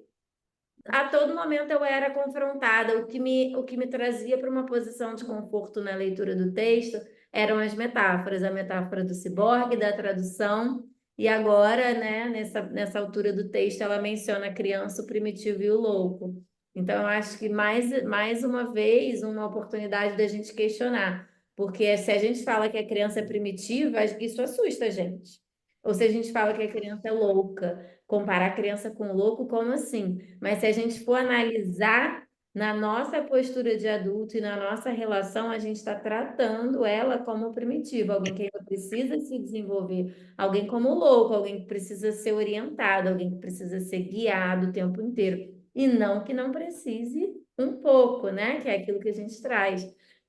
a todo momento eu era confrontada. O que me trazia para uma posição de conforto na leitura do texto eram as metáforas, a metáfora do ciborgue, da tradução, e agora, né, nessa altura do texto, ela menciona a criança, o primitivo e o louco. Então, eu acho que mais uma vez, uma oportunidade da gente questionar, porque se a gente fala que a criança é primitiva, isso assusta a gente. Ou se a gente fala que a criança é louca, comparar a criança com o louco, como assim? Mas se a gente for analisar na nossa postura de adulto e na nossa relação, a gente está tratando ela como primitiva, alguém que ainda precisa se desenvolver, alguém como louco, alguém que precisa ser orientado, alguém que precisa ser guiado o tempo inteiro. E não que não precise um pouco, né? Que é aquilo que a gente traz.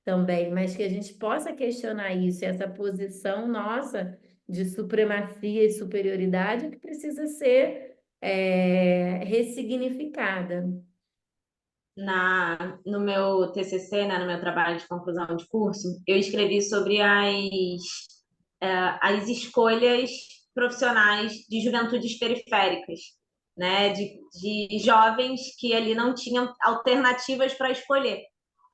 também, mas que a gente possa questionar isso, essa posição nossa de supremacia e superioridade que precisa ser ressignificada. No meu TCC, né, no meu trabalho de conclusão de curso, eu escrevi sobre as escolhas profissionais de juventudes periféricas, né, de jovens que ali não tinham alternativas para escolher.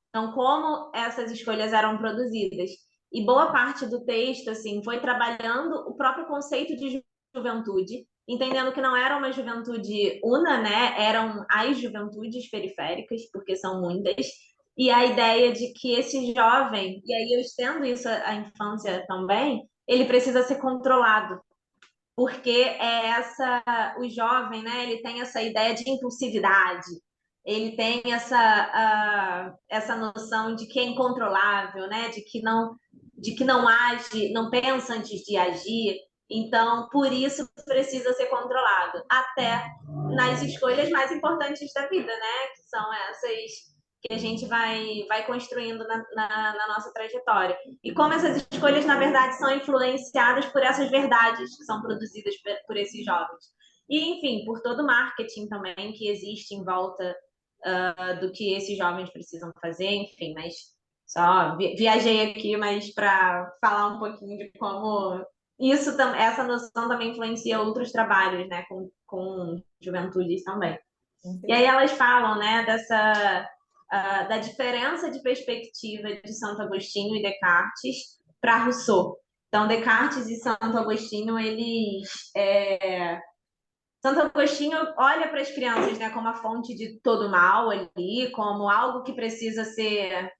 Então, como essas escolhas eram produzidas? E boa parte do texto, assim, foi trabalhando o próprio conceito de juventude, entendendo que não era uma juventude una, né? Eram as juventudes periféricas, porque são muitas, e a ideia de que esse jovem, e aí eu estendo isso à infância também, ele precisa ser controlado, porque o jovem, né, ele tem essa ideia de impulsividade, ele tem essa noção de que é incontrolável, né, de que não age, não pensa antes de agir, então por isso precisa ser controlado, até nas escolhas mais importantes da vida, né, que são essas que a gente vai construindo na nossa trajetória. E como essas escolhas, na verdade, são influenciadas por essas verdades que são produzidas por esses jovens. E, enfim, por todo o marketing também que existe em volta do que esses jovens precisam fazer, enfim, mas só viajei aqui, mas para falar um pouquinho de como essa noção também influencia outros trabalhos, né, com juventudes também. E aí elas falam, né, da diferença de perspectiva de Santo Agostinho e Descartes para Rousseau. Então, Descartes e Santo Agostinho, Santo Agostinho olha para as crianças, né, como a fonte de todo mal ali, como algo que precisa ser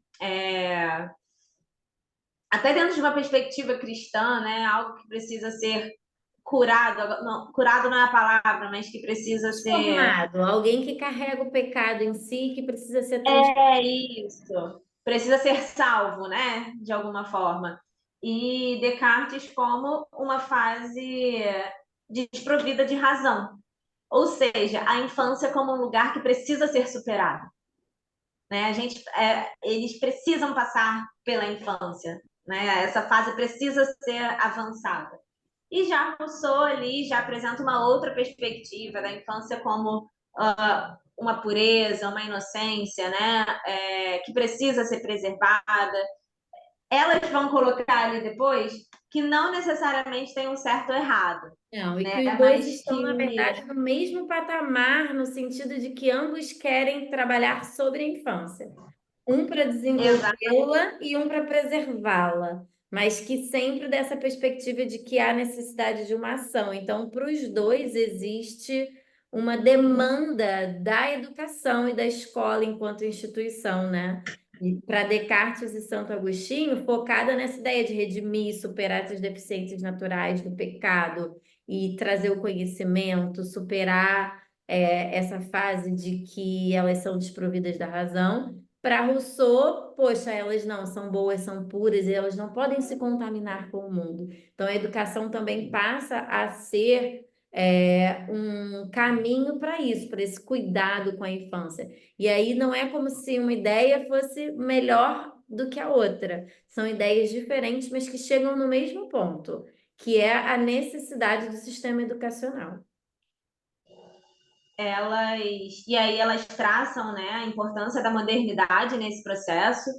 até dentro de uma perspectiva cristã, né, algo que precisa ser curado. Não, curado não é a palavra, mas que precisa ser Transformado, alguém que carrega o pecado em si, que precisa ser transformado. isso. Precisa ser salvo, né? De alguma forma. E Descartes como uma fase desprovida de razão. Ou seja, a infância como um lugar que precisa ser superado. Né? Eles precisam passar pela infância. Né? Essa fase precisa ser avançada. E já Rousseau ali já apresenta uma outra perspectiva da infância como uma pureza, uma inocência, né? Que precisa ser preservada. Elas vão colocar ali depois que não necessariamente tem um certo ou errado, Não, e né? que os dois Mas estão, na verdade, no mesmo patamar, no sentido de que ambos querem trabalhar sobre a infância. Um para desenvolvê-la e um para preservá-la, mas que sempre dessa perspectiva de que há necessidade de uma ação. Então, para os dois existe uma demanda da educação e da escola enquanto instituição, né? E para Descartes e Santo Agostinho, focada nessa ideia de redimir, superar essas deficiências naturais do pecado e trazer o conhecimento, superar essa fase de que elas são desprovidas da razão. Para Rousseau, poxa, elas não são boas, são puras e elas não podem se contaminar com o mundo. Então, a educação também passa a ser um caminho para isso, para esse cuidado com a infância. E aí não é como se uma ideia fosse melhor do que a outra. São ideias diferentes, mas que chegam no mesmo ponto, que é a necessidade do sistema educacional. E aí elas traçam, né, a importância da modernidade nesse processo,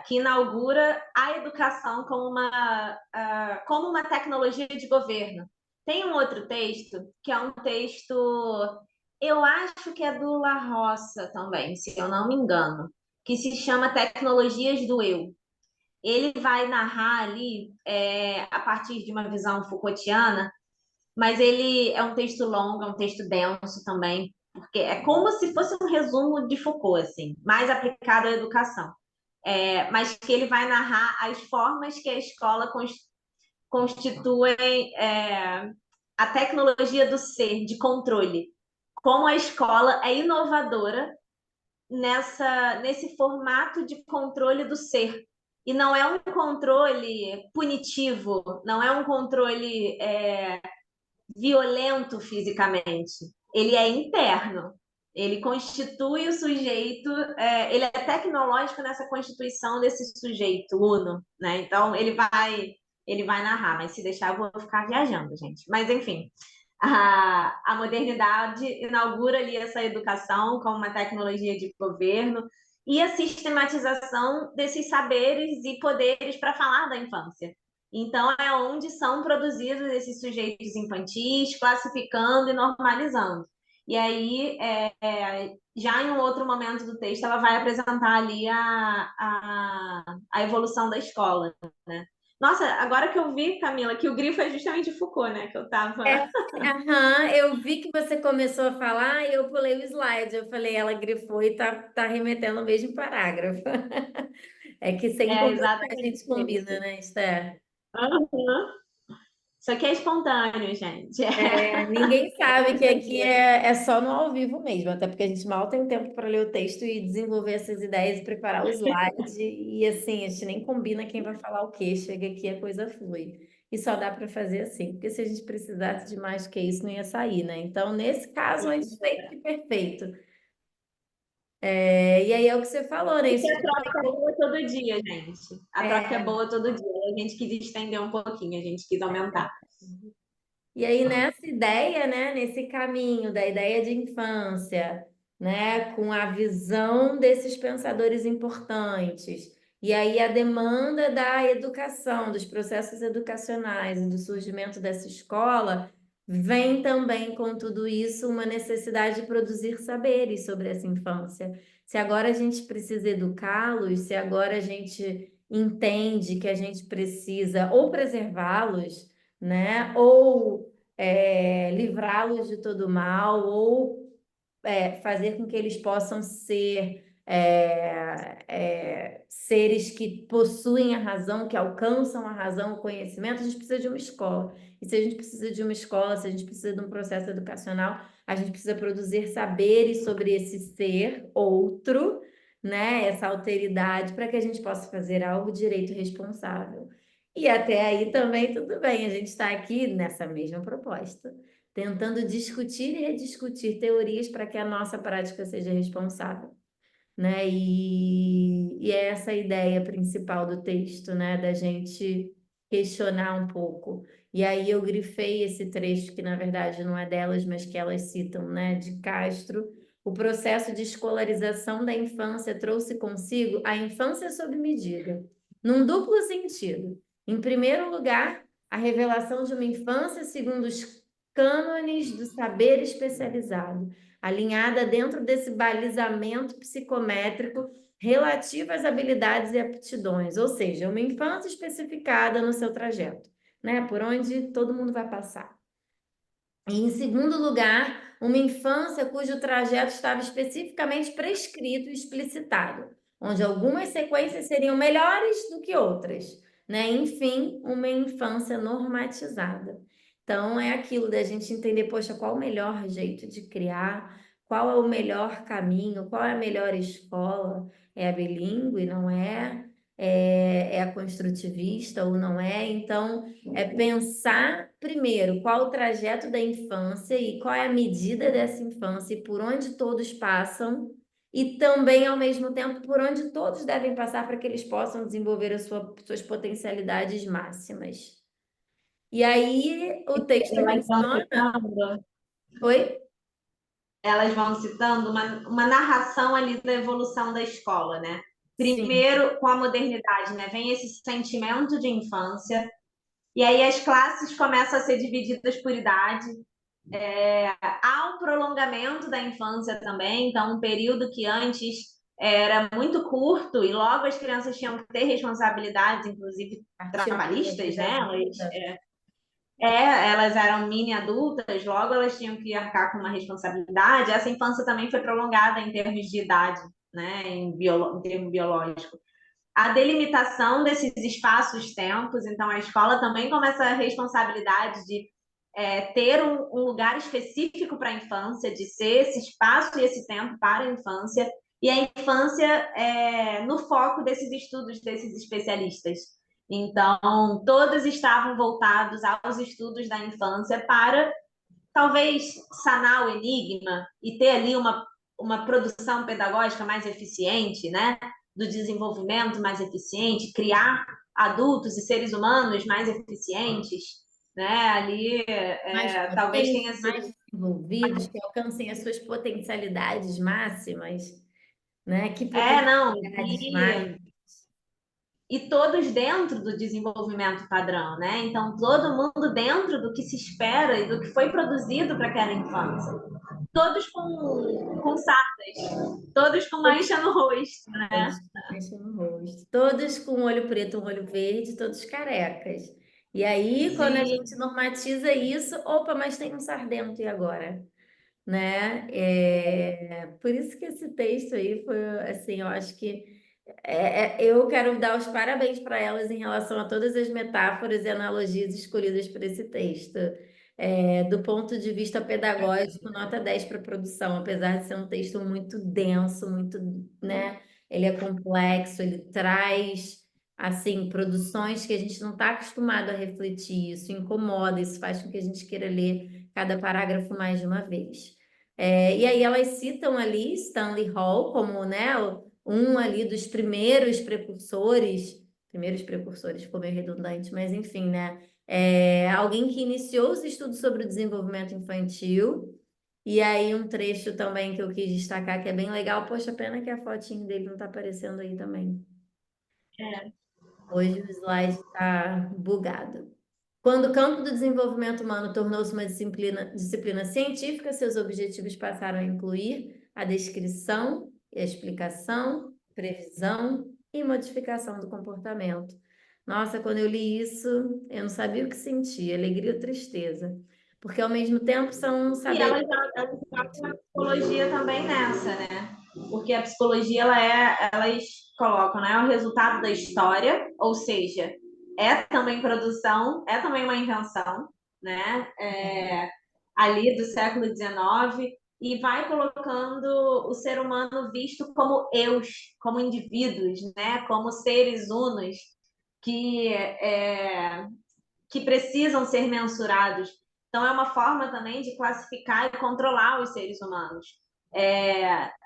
que inaugura a educação como uma tecnologia de governo. Tem um outro texto, que é um texto, eu acho que é do La Roça também, se eu não me engano, que se chama Tecnologias do Eu. Ele vai narrar ali, a partir de uma visão Foucaultiana, mas ele é um texto longo, é um texto denso também, porque é como se fosse um resumo de Foucault, assim, mais aplicado à educação. Mas que ele vai narrar as formas que a escola constitui a tecnologia do ser, de controle. Como a escola é inovadora nesse formato de controle do ser. E não é um controle punitivo, não é um controle violento fisicamente. Ele é interno. Ele constitui o sujeito, ele é tecnológico nessa constituição desse sujeito, uno, né? Então, ele vai narrar, mas se deixar, eu vou ficar viajando, gente. Mas, enfim, a modernidade inaugura ali essa educação como uma tecnologia de governo e a sistematização desses saberes e poderes para falar da infância. Então, é onde são produzidos esses sujeitos infantis, classificando e normalizando. E aí, já em um outro momento do texto, ela vai apresentar ali a evolução da escola, né? Nossa, agora que eu vi, Camila, que o grifo é justamente Foucault, né? Que eu estava. Aham, eu vi que você começou a falar e eu pulei o slide. Eu falei, ela grifou e tá remetendo ao mesmo parágrafo. É que sem É combinar a exatamente gente combina, isso. né, Esther? Uhum. Isso aqui é espontâneo, gente. Ninguém sabe que aqui é só no ao vivo mesmo, até porque a gente mal tem tempo para ler o texto e desenvolver essas ideias e preparar o slide. E assim, a gente nem combina quem vai falar o quê. Chega aqui, a coisa flui. E só dá para fazer assim, porque se a gente precisasse de mais que isso, não ia sair, né? Então, nesse caso, antes feito que perfeito. E aí é o que você falou, né? Porque Isso a tudo troca é boa todo dia, gente. A troca é é, boa todo dia. A gente quis estender um pouquinho, a gente quis aumentar. E aí, nessa ideia, né, nesse caminho da ideia de infância, né, com a visão desses pensadores importantes, e aí a demanda da educação, dos processos educacionais e do surgimento dessa escola, vem também com tudo isso uma necessidade de produzir saberes sobre essa infância. Se agora a gente precisa educá-los, se agora a gente entende que a gente precisa ou preservá-los, né? Ou livrá-los de todo mal, ou fazer com que eles possam ser seres que possuem a razão, que alcançam a razão, o conhecimento, a gente precisa de uma escola. E se a gente precisa de uma escola, se a gente precisa de um processo educacional, a gente precisa produzir saberes sobre esse ser outro, né? Essa alteridade, para que a gente possa fazer algo direito e responsável. E até aí também tudo bem, a gente está aqui nessa mesma proposta, tentando discutir e rediscutir teorias para que a nossa prática seja responsável, né? E é essa a ideia principal do texto, né? Da gente questionar um pouco. E aí eu grifei esse trecho que na verdade não é delas, mas que elas citam, né? De Castro. O processo de escolarização da infância trouxe consigo a infância sob medida, num duplo sentido. Em primeiro lugar, a revelação de uma infância segundo os cânones do saber especializado, alinhada dentro desse balizamento psicométrico relativo às habilidades e aptidões, ou seja, uma infância especificada no seu trajeto, né? Por onde todo mundo vai passar. E, em segundo lugar, uma infância cujo trajeto estava especificamente prescrito e explicitado, onde algumas sequências seriam melhores do que outras, né? Enfim, uma infância normatizada. Então, é aquilo da gente entender, poxa, qual o melhor jeito de criar, qual é o melhor caminho, qual é a melhor escola? É a bilíngue, não é? É a construtivista ou não é? Então, é pensar primeiro qual o trajeto da infância e qual é a medida dessa infância e por onde todos passam, e também, ao mesmo tempo, por onde todos devem passar para que eles possam desenvolver suas potencialidades máximas. E aí o texto Elas vão menciona. citando, Oi? elas vão citando uma narração ali da evolução da escola, né? Sim. Primeiro, com a modernidade, né? Vem esse sentimento de infância, e aí as classes começam a ser divididas por idade. Há um prolongamento da infância também, então um período que antes era muito curto e logo as crianças tinham que ter responsabilidades, inclusive Partiu para a trabalhistas, vida né? adulta. Elas eram mini adultas, logo elas tinham que arcar com uma responsabilidade. Essa infância também foi prolongada em termos de idade, né? Em termo biológico. A delimitação desses espaços-tempos, então a escola também começa a responsabilidade de ter um lugar específico para a infância, de ser esse espaço e esse tempo para a infância, e a infância no foco desses estudos desses especialistas. Então, todos estavam voltados aos estudos da infância para talvez sanar o enigma e ter ali uma uma produção pedagógica mais eficiente, né? Do desenvolvimento mais eficiente, criar adultos e seres humanos mais eficientes, né? Ali Mais talvez potentes, tenha sido. mais desenvolvidos, que alcancem as suas potencialidades máximas, né? Que Não, potencialidades máximas. e todos dentro do desenvolvimento padrão, né? Então, todo mundo dentro do que se espera e do que foi produzido para aquela infância. Todos com sardas, todos com mancha no rosto, né? Todos com mancha no rosto. Todos com um olho preto, um olho verde, todos carecas. E aí, quando a Sim. gente normatiza isso, opa, mas tem um sardento, e agora? Né? Por isso que esse texto aí foi, assim, eu acho que eu quero dar os parabéns para elas em relação a todas as metáforas e analogias escolhidas para esse texto. Do ponto de vista pedagógico, nota 10 para a produção, apesar de ser um texto muito denso, muito, né? Ele é complexo, ele traz, assim, produções que a gente não está acostumado a refletir, isso incomoda, isso faz com que a gente queira ler cada parágrafo mais de uma vez. E aí elas citam ali Stanley Hall como, né, um ali dos primeiros precursores, ficou meio redundante, mas enfim, né? Alguém que iniciou os estudos sobre o desenvolvimento infantil. E aí um trecho também que eu quis destacar, que é bem legal. Poxa, pena que a fotinho dele não está aparecendo aí também. Hoje o slide está bugado. Quando o campo do desenvolvimento humano tornou-se uma disciplina científica, seus objetivos passaram a incluir a descrição, a explicação, previsão e modificação do comportamento. Nossa, quando eu li isso, eu não sabia o que sentir, alegria ou tristeza. Porque ao mesmo tempo são E saberes. elas colocam a psicologia também nessa, né? Porque a psicologia, elas colocam, né, o resultado da história, ou seja, é também produção, é também uma invenção, né? Ali do século XIX, e vai colocando o ser humano visto como eus, como indivíduos, né? Como seres unos que precisam ser mensurados. Então, é uma forma também de classificar e controlar os seres humanos,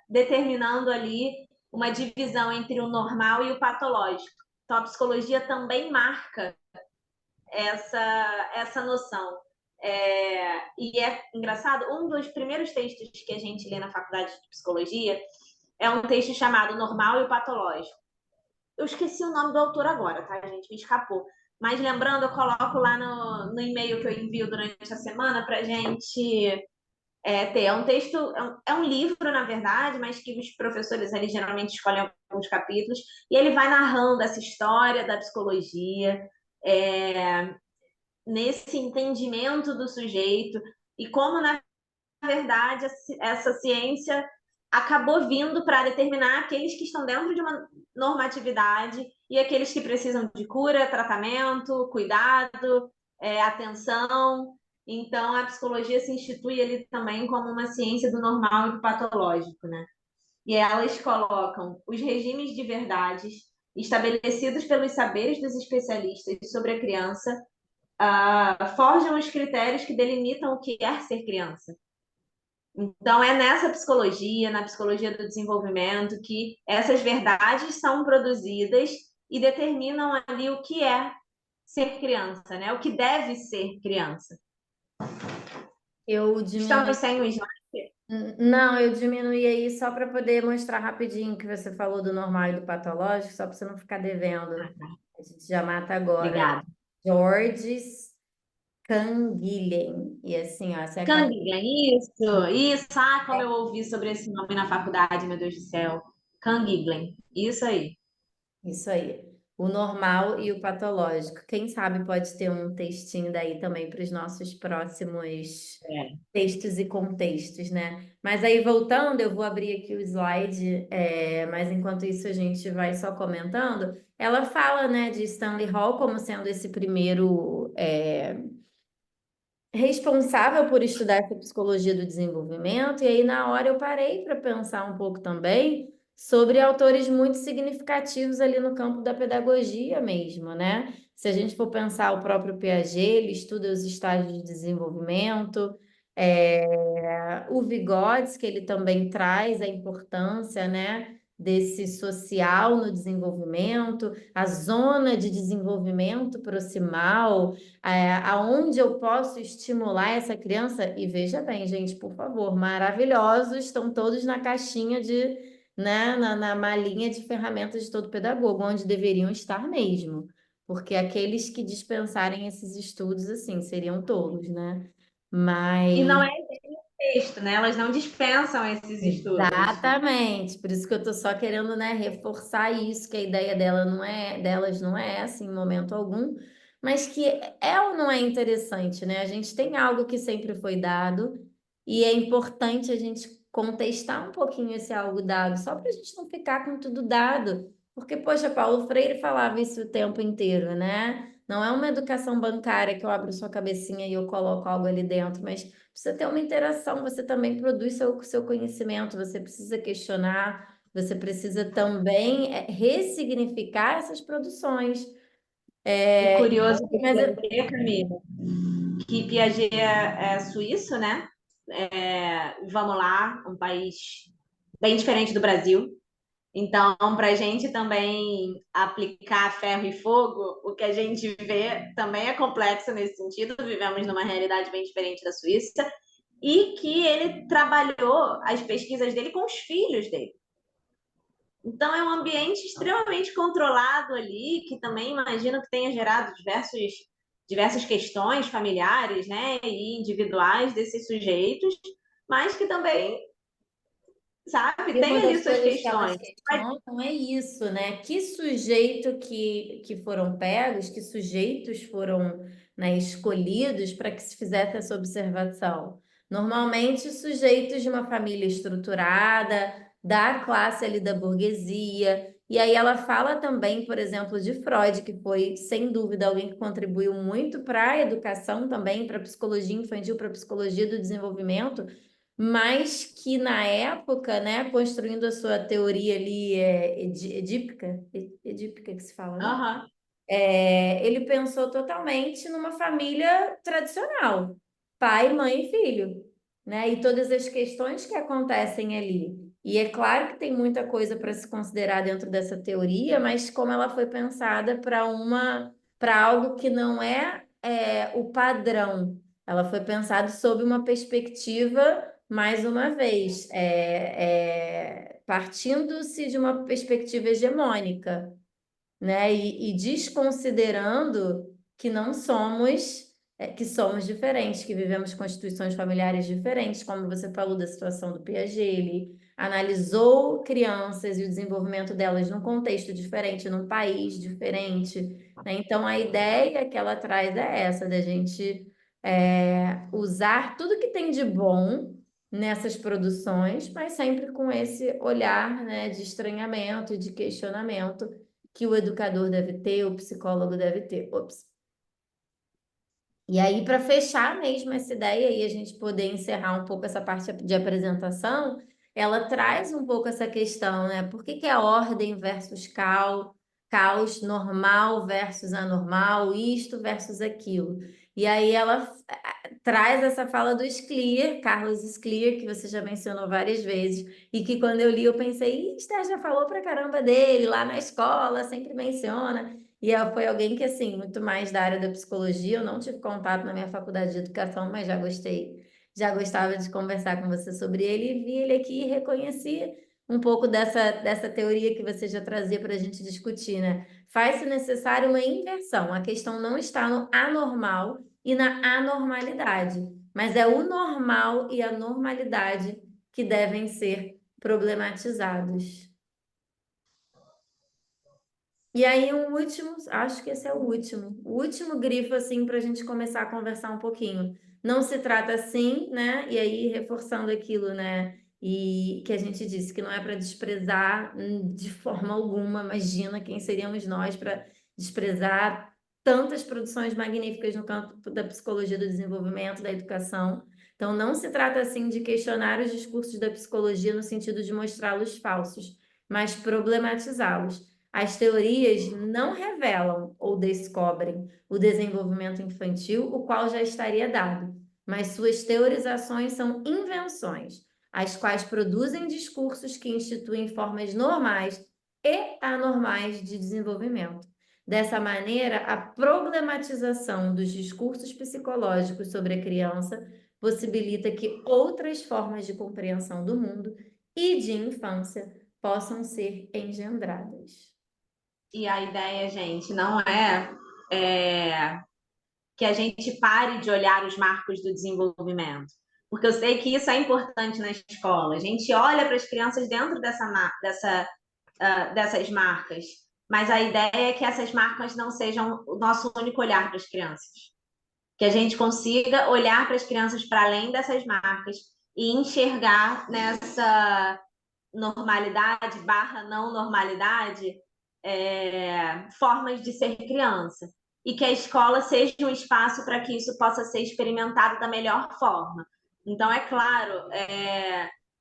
determinando ali uma divisão entre o normal e o patológico. Então, a psicologia também marca essa noção. E é engraçado, um dos primeiros textos que a gente lê na faculdade de psicologia é um texto chamado Normal e o Patológico. Eu esqueci o nome do autor agora, tá, gente? Me escapou. Mas lembrando, eu coloco lá no e-mail que eu envio durante a semana para a gente ter. É um texto, é um livro, na verdade, mas que os professores ali geralmente escolhem alguns capítulos, e ele vai narrando essa história da psicologia, nesse entendimento do sujeito, e como, na verdade, essa ciência acabou vindo para determinar aqueles que estão dentro de uma normatividade e aqueles que precisam de cura, tratamento, cuidado, atenção. Então, a psicologia se institui ali também como uma ciência do normal e do patológico, né? E elas colocam os regimes de verdades estabelecidos pelos saberes dos especialistas sobre a criança, forjam os critérios que delimitam o que é ser criança. Então, é nessa psicologia, na psicologia do desenvolvimento, que essas verdades são produzidas e determinam ali o que é ser criança, né? O que deve ser criança. Eu diminui... Estamos sem o slide? Não, eu diminuí aí só para poder mostrar rapidinho que você falou do normal e do patológico, só para você não ficar devendo. A gente já mata agora. Obrigada. George Canguilhem. E assim, ó, essa é a Canguilhem, isso. Ah, como eu ouvi sobre esse nome na faculdade, meu Deus do céu. Canguilhem, isso aí. Isso aí. O normal e o patológico. Quem sabe pode ter um textinho daí também para os nossos próximos textos e contextos, né? Mas aí, voltando, eu vou abrir aqui o slide, mas enquanto isso a gente vai só comentando. Ela fala, né, de Stanley Hall como sendo esse primeiro responsável por estudar essa psicologia do desenvolvimento, e aí na hora eu parei para pensar um pouco também sobre autores muito significativos ali no campo da pedagogia mesmo, né? Se a gente for pensar o próprio Piaget, ele estuda os estágios de desenvolvimento, O Vygotsky, ele também traz a importância, né, desse social no desenvolvimento, a zona de desenvolvimento proximal, aonde eu posso estimular essa criança. E veja bem, gente, por favor, maravilhosos, estão todos na caixinha de, né, na malinha de ferramentas de todo pedagogo, onde deveriam estar mesmo, porque aqueles que dispensarem esses estudos, assim, seriam tolos, né? E não Mas é texto, né? Elas não dispensam esses estudos. exatamente, por isso que eu tô só querendo, né, reforçar isso, que a ideia delas não é assim em momento algum, mas que é ou não é interessante, né? A gente tem algo que sempre foi dado e é importante a gente contestar um pouquinho esse algo dado, só para a gente não ficar com tudo dado. Porque, poxa, Paulo Freire falava isso o tempo inteiro, né? Não é uma educação bancária que eu abro sua cabecinha e eu coloco algo ali dentro, mas precisa ter uma interação, você também produz seu conhecimento, você precisa questionar, você precisa também ressignificar essas produções. E curioso Mas dizer, Camila, que Piaget é suíço, né? Vamos lá, um país bem diferente do Brasil. Então, para a gente também aplicar ferro e fogo, o que a gente vê também é complexo nesse sentido. Vivemos numa realidade bem diferente da Suíça e que ele trabalhou as pesquisas dele com os filhos dele. Então, é um ambiente extremamente controlado ali, que também imagino que tenha gerado diversas questões familiares, né, e individuais desses sujeitos, mas que também, sabe, e tem uma ali das suas coisas que elas questões. questionam é isso, né? Que sujeito que foram pegos, que sujeitos foram, né, escolhidos para que se fizesse essa observação? Normalmente, sujeitos de uma família estruturada, da classe ali da burguesia. E aí ela fala também, por exemplo, de Freud, que foi, sem dúvida, alguém que contribuiu muito para a educação também, para a psicologia infantil, para a psicologia do desenvolvimento, mas que na época, né, construindo a sua teoria ali edípica que se fala, né? Uhum. Ele pensou totalmente numa família tradicional, pai, mãe e filho, né? E todas as questões que acontecem ali. E é claro que tem muita coisa para se considerar dentro dessa teoria, mas como ela foi pensada para algo que não é o padrão, ela foi pensada sob uma perspectiva, mais uma vez, partindo-se de uma perspectiva hegemônica, né? E desconsiderando que não somos, que somos diferentes, que vivemos constituições familiares diferentes, como você falou da situação do Piaget, ele analisou crianças e o desenvolvimento delas num contexto diferente, num país diferente, né? Então, a ideia que ela traz é essa, da gente usar tudo que tem de bom nessas produções, mas sempre com esse olhar, né, de estranhamento e de questionamento que o educador deve ter, o psicólogo deve ter. Ops. E aí, para fechar mesmo essa ideia e a gente poder encerrar um pouco essa parte de apresentação, ela traz um pouco essa questão, né? Por que é ordem versus caos, normal versus anormal, isto versus aquilo? E aí ela traz essa fala do Scliar, Carlos Scliar, que você já mencionou várias vezes, e que quando eu li eu pensei, Esther já falou pra caramba dele, lá na escola, sempre menciona. E foi alguém que, assim, muito mais da área da psicologia, eu não tive contato na minha faculdade de educação, mas já gostava de conversar com você sobre ele, e vi ele aqui e reconheci um pouco dessa teoria que você já trazia para a gente discutir, né? Faz-se necessário uma inversão, a questão não está no anormal e na anormalidade, mas é o normal e a normalidade que devem ser problematizados. E aí, um último, acho que esse é o último grifo, assim, para a gente começar a conversar um pouquinho. Não se trata assim, né? E aí, reforçando aquilo, né? E que a gente disse que não é para desprezar de forma alguma, imagina quem seríamos nós para desprezar tantas produções magníficas no campo da psicologia do desenvolvimento, da educação. Então, não se trata, assim, de questionar os discursos da psicologia no sentido de mostrá-los falsos, mas problematizá-los. As teorias não revelam ou descobrem o desenvolvimento infantil, o qual já estaria dado, mas suas teorizações são invenções, as quais produzem discursos que instituem formas normais e anormais de desenvolvimento. Dessa maneira, a problematização dos discursos psicológicos sobre a criança possibilita que outras formas de compreensão do mundo e de infância possam ser engendradas. E a ideia, gente, não é que a gente pare de olhar os marcos do desenvolvimento. Porque eu sei que isso é importante na escola. A gente olha para as crianças dentro dessas marcas, mas a ideia é que essas marcas não sejam o nosso único olhar para as crianças. Que a gente consiga olhar para as crianças para além dessas marcas e enxergar nessa normalidade barra não normalidade formas de ser criança. E que a escola seja um espaço para que isso possa ser experimentado da melhor forma. Então, é claro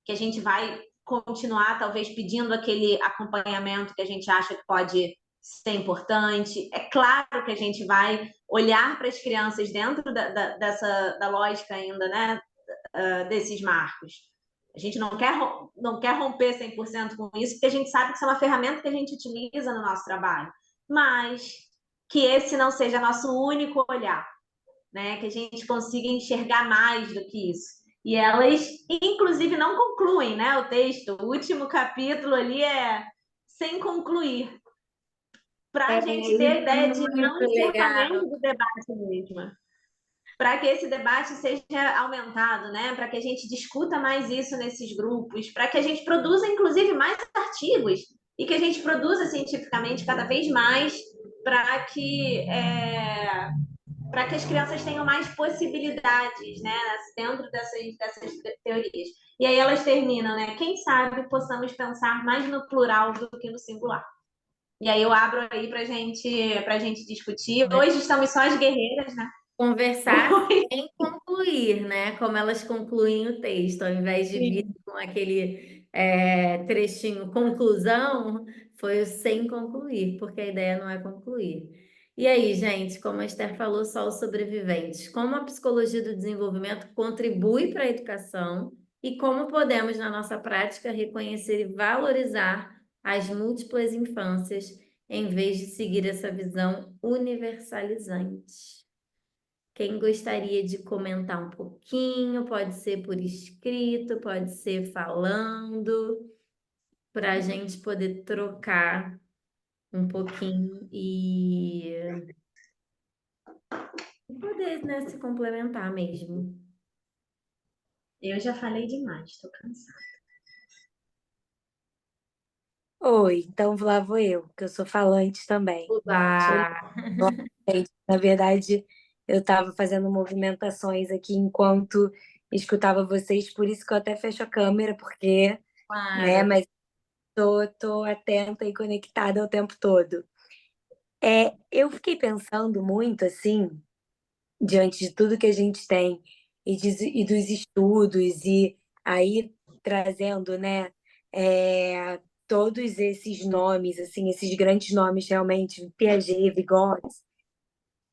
que a gente vai continuar, talvez, pedindo aquele acompanhamento que a gente acha que pode ser importante. É claro que a gente vai olhar para as crianças dentro da lógica ainda, né, desses marcos. A gente não quer romper 100% com isso, porque a gente sabe que isso é uma ferramenta que a gente utiliza no nosso trabalho. Mas que esse não seja nosso único olhar, né? Que a gente consiga enxergar mais do que isso. E elas, inclusive, não concluem, né, o texto. O último capítulo ali é sem concluir, para a gente ter a ideia de não encerramento do debate mesmo. Para que esse debate seja aumentado, né? Para que a gente discuta mais isso nesses grupos, para que a gente produza, inclusive, mais artigos e que a gente produza cientificamente cada vez mais para que as crianças tenham mais possibilidades, né, dentro dessas teorias. E aí elas terminam, né? Quem sabe possamos pensar mais no plural do que no singular. E aí eu abro aí para gente discutir. Hoje estamos só as guerreiras, né? Conversar sem concluir, né? Como elas concluem o texto, ao invés de vir com aquele trechinho conclusão, foi o sem concluir, porque a ideia não é concluir. E aí, gente, como a Esther falou, só os sobreviventes. Como a psicologia do desenvolvimento contribui para a educação e como podemos, na nossa prática, reconhecer e valorizar as múltiplas infâncias em vez de seguir essa visão universalizante. Quem gostaria de comentar um pouquinho, pode ser por escrito, pode ser falando, para a gente poder trocar um pouquinho e poder, né, se complementar mesmo. Eu já falei demais, estou cansada. Oi, então lá vou eu, que eu sou falante também. Oba! Na verdade, eu estava fazendo movimentações aqui enquanto escutava vocês, por isso que eu até fecho a câmera, porque, né, Claro. mas tô atenta e conectada o tempo todo. Eu fiquei pensando muito, assim, diante de tudo que a gente tem e dos estudos, e aí trazendo, né, todos esses nomes, assim, esses grandes nomes realmente, Piaget, Vygotsky,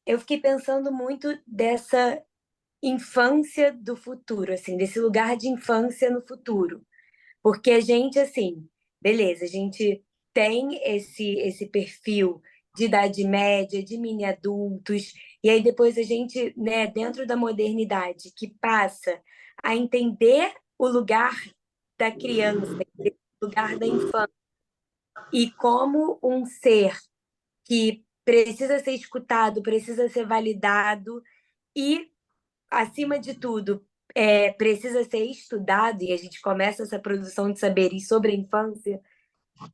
eu fiquei pensando muito dessa infância do futuro, assim, desse lugar de infância no futuro. Porque a gente, assim, beleza, a gente tem esse perfil de idade média, de mini adultos, e aí depois a gente, né, dentro da modernidade, que passa a entender o lugar da criança, o lugar da infância, e como um ser que precisa ser escutado, precisa ser validado e, acima de tudo, precisa ser estudado, e a gente começa essa produção de saberes sobre a infância.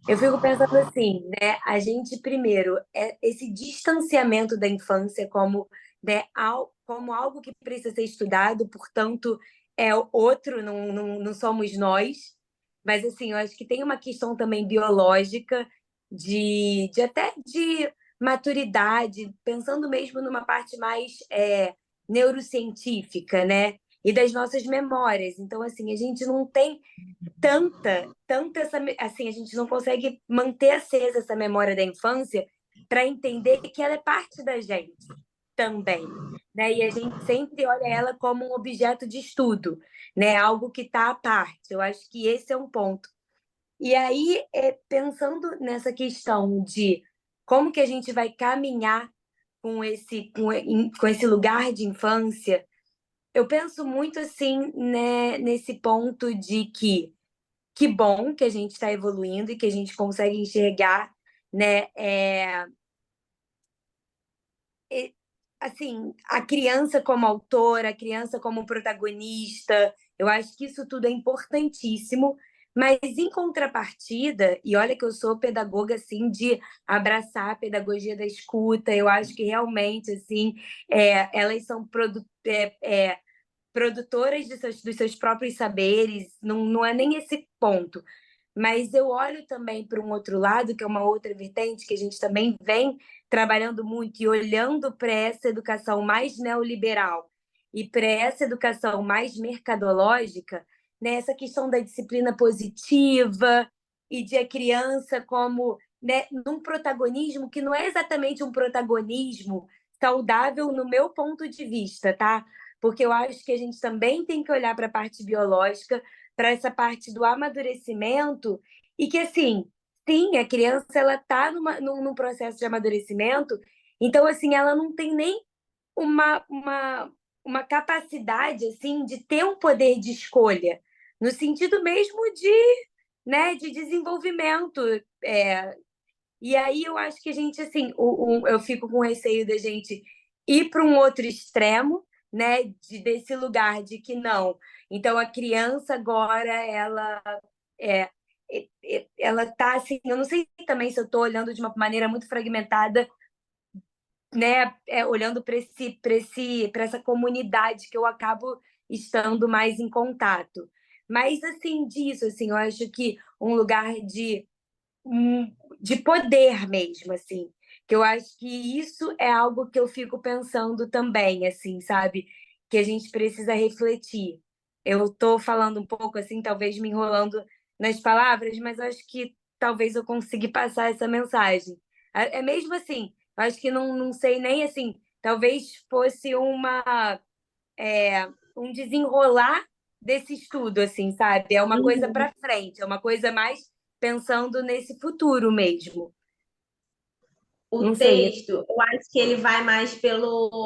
Eu fico pensando assim, né? A gente, primeiro, esse distanciamento da infância como, né, como algo que precisa ser estudado, portanto, é outro, não somos nós. Mas, assim, eu acho que tem uma questão também biológica, até de maturidade, pensando mesmo numa parte mais neurocientífica, né? E das nossas memórias. Então, assim, a gente não tem tanta essa, assim, a gente não consegue manter acesa essa memória da infância para entender que ela é parte da gente. também, né? E a gente sempre olha ela como um objeto de estudo, né? Algo que está à parte. Eu acho que esse é um ponto. E aí, pensando nessa questão de como que a gente vai caminhar com esse lugar de infância, eu penso muito assim, né, nesse ponto de que bom que a gente está evoluindo e que a gente consegue enxergar, né, assim, a criança como autora, a criança como protagonista. Eu acho que isso tudo é importantíssimo, mas em contrapartida, e olha que eu sou pedagoga assim de abraçar a pedagogia da escuta, eu acho que realmente assim, elas são produtoras dos seus próprios saberes, não é nem esse ponto. Mas eu olho também para um outro lado, que é uma outra vertente, que a gente também vem trabalhando muito e olhando para essa educação mais neoliberal e para essa educação mais mercadológica, né? Essa questão da disciplina positiva e de a criança como, né, num protagonismo que não é exatamente um protagonismo saudável no meu ponto de vista, tá? Porque eu acho que a gente também tem que olhar para a parte biológica, para essa parte do amadurecimento, e que, assim, sim, a criança ela está num processo de amadurecimento, então, assim, ela não tem nem uma, uma, uma capacidade, assim, de ter um poder de escolha, no sentido mesmo né, de desenvolvimento. E aí eu acho que a gente, assim, eu fico com receio da gente ir para um outro extremo, né, desse lugar de que não. Então a criança agora é, ela tá assim, eu não sei também se eu estou olhando de uma maneira muito fragmentada, né, olhando para essa comunidade que eu acabo estando mais em contato. Mas assim disso, assim, eu acho que um lugar de poder mesmo, assim. Que eu acho que isso é algo que eu fico pensando também, assim, sabe? Que a gente precisa refletir. Eu estou falando um pouco assim, talvez me enrolando nas palavras, mas eu acho que talvez eu consiga passar essa mensagem. É mesmo assim, eu acho que não sei nem assim, talvez fosse um desenrolar desse estudo, assim, sabe? É uma coisa Uhum. para frente, é uma coisa mais pensando nesse futuro mesmo. O Não sei. texto, eu acho que ele vai mais pelo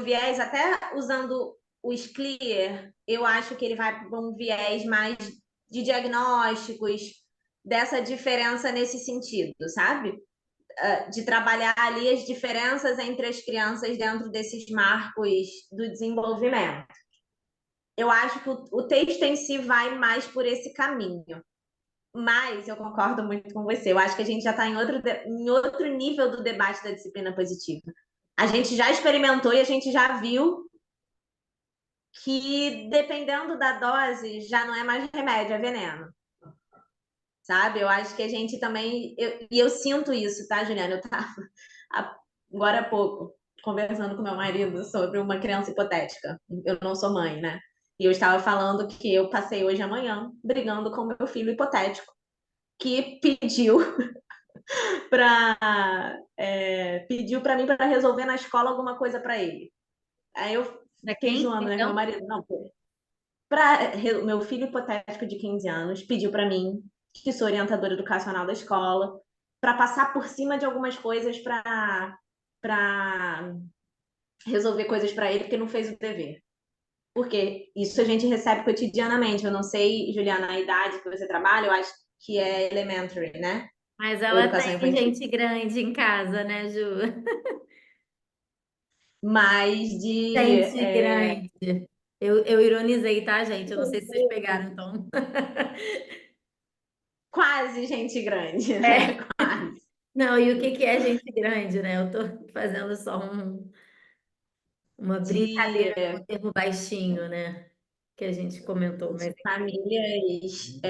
viés, até usando o Clear, eu acho que ele vai para um viés mais de diagnósticos, dessa diferença nesse sentido, sabe? De trabalhar ali as diferenças entre as crianças dentro desses marcos do desenvolvimento. Eu acho que o texto em si vai mais por esse caminho. Mas eu concordo muito com você. Eu acho que a gente já está em outro nível do debate da disciplina positiva. A gente já experimentou e a gente já viu que, dependendo da dose, já não é mais remédio, é veneno. Sabe? Eu acho que a gente também. E eu sinto isso, tá, Juliana? Eu estava agora há pouco conversando com meu marido sobre uma criança hipotética. Eu não sou mãe, né? E eu estava falando que eu passei hoje a manhã brigando com meu filho hipotético, que pediu para mim para resolver na escola alguma coisa para ele. Aí eu Para fiquei quem? zoando, né, com meu Então, marido. Não, meu filho hipotético de 15 anos pediu para mim, que sou orientadora educacional da escola, para passar por cima de algumas coisas para resolver coisas para ele, porque não fez o dever. Porque isso a gente recebe cotidianamente. Eu não sei, Juliana, a idade que você trabalha, eu acho que é elementary, né? mas Ou ela educação tem infantil. gente grande em casa, né, Ju? Mas Gente grande. Eu ironizei, tá, gente? Eu não sei se vocês pegaram, então. quase gente grande, né? É. Quase. Não, e o que que é gente grande, né? Eu tô fazendo só uma De, brincadeira com o termo baixinho, né? Que a gente comentou, de mas famílias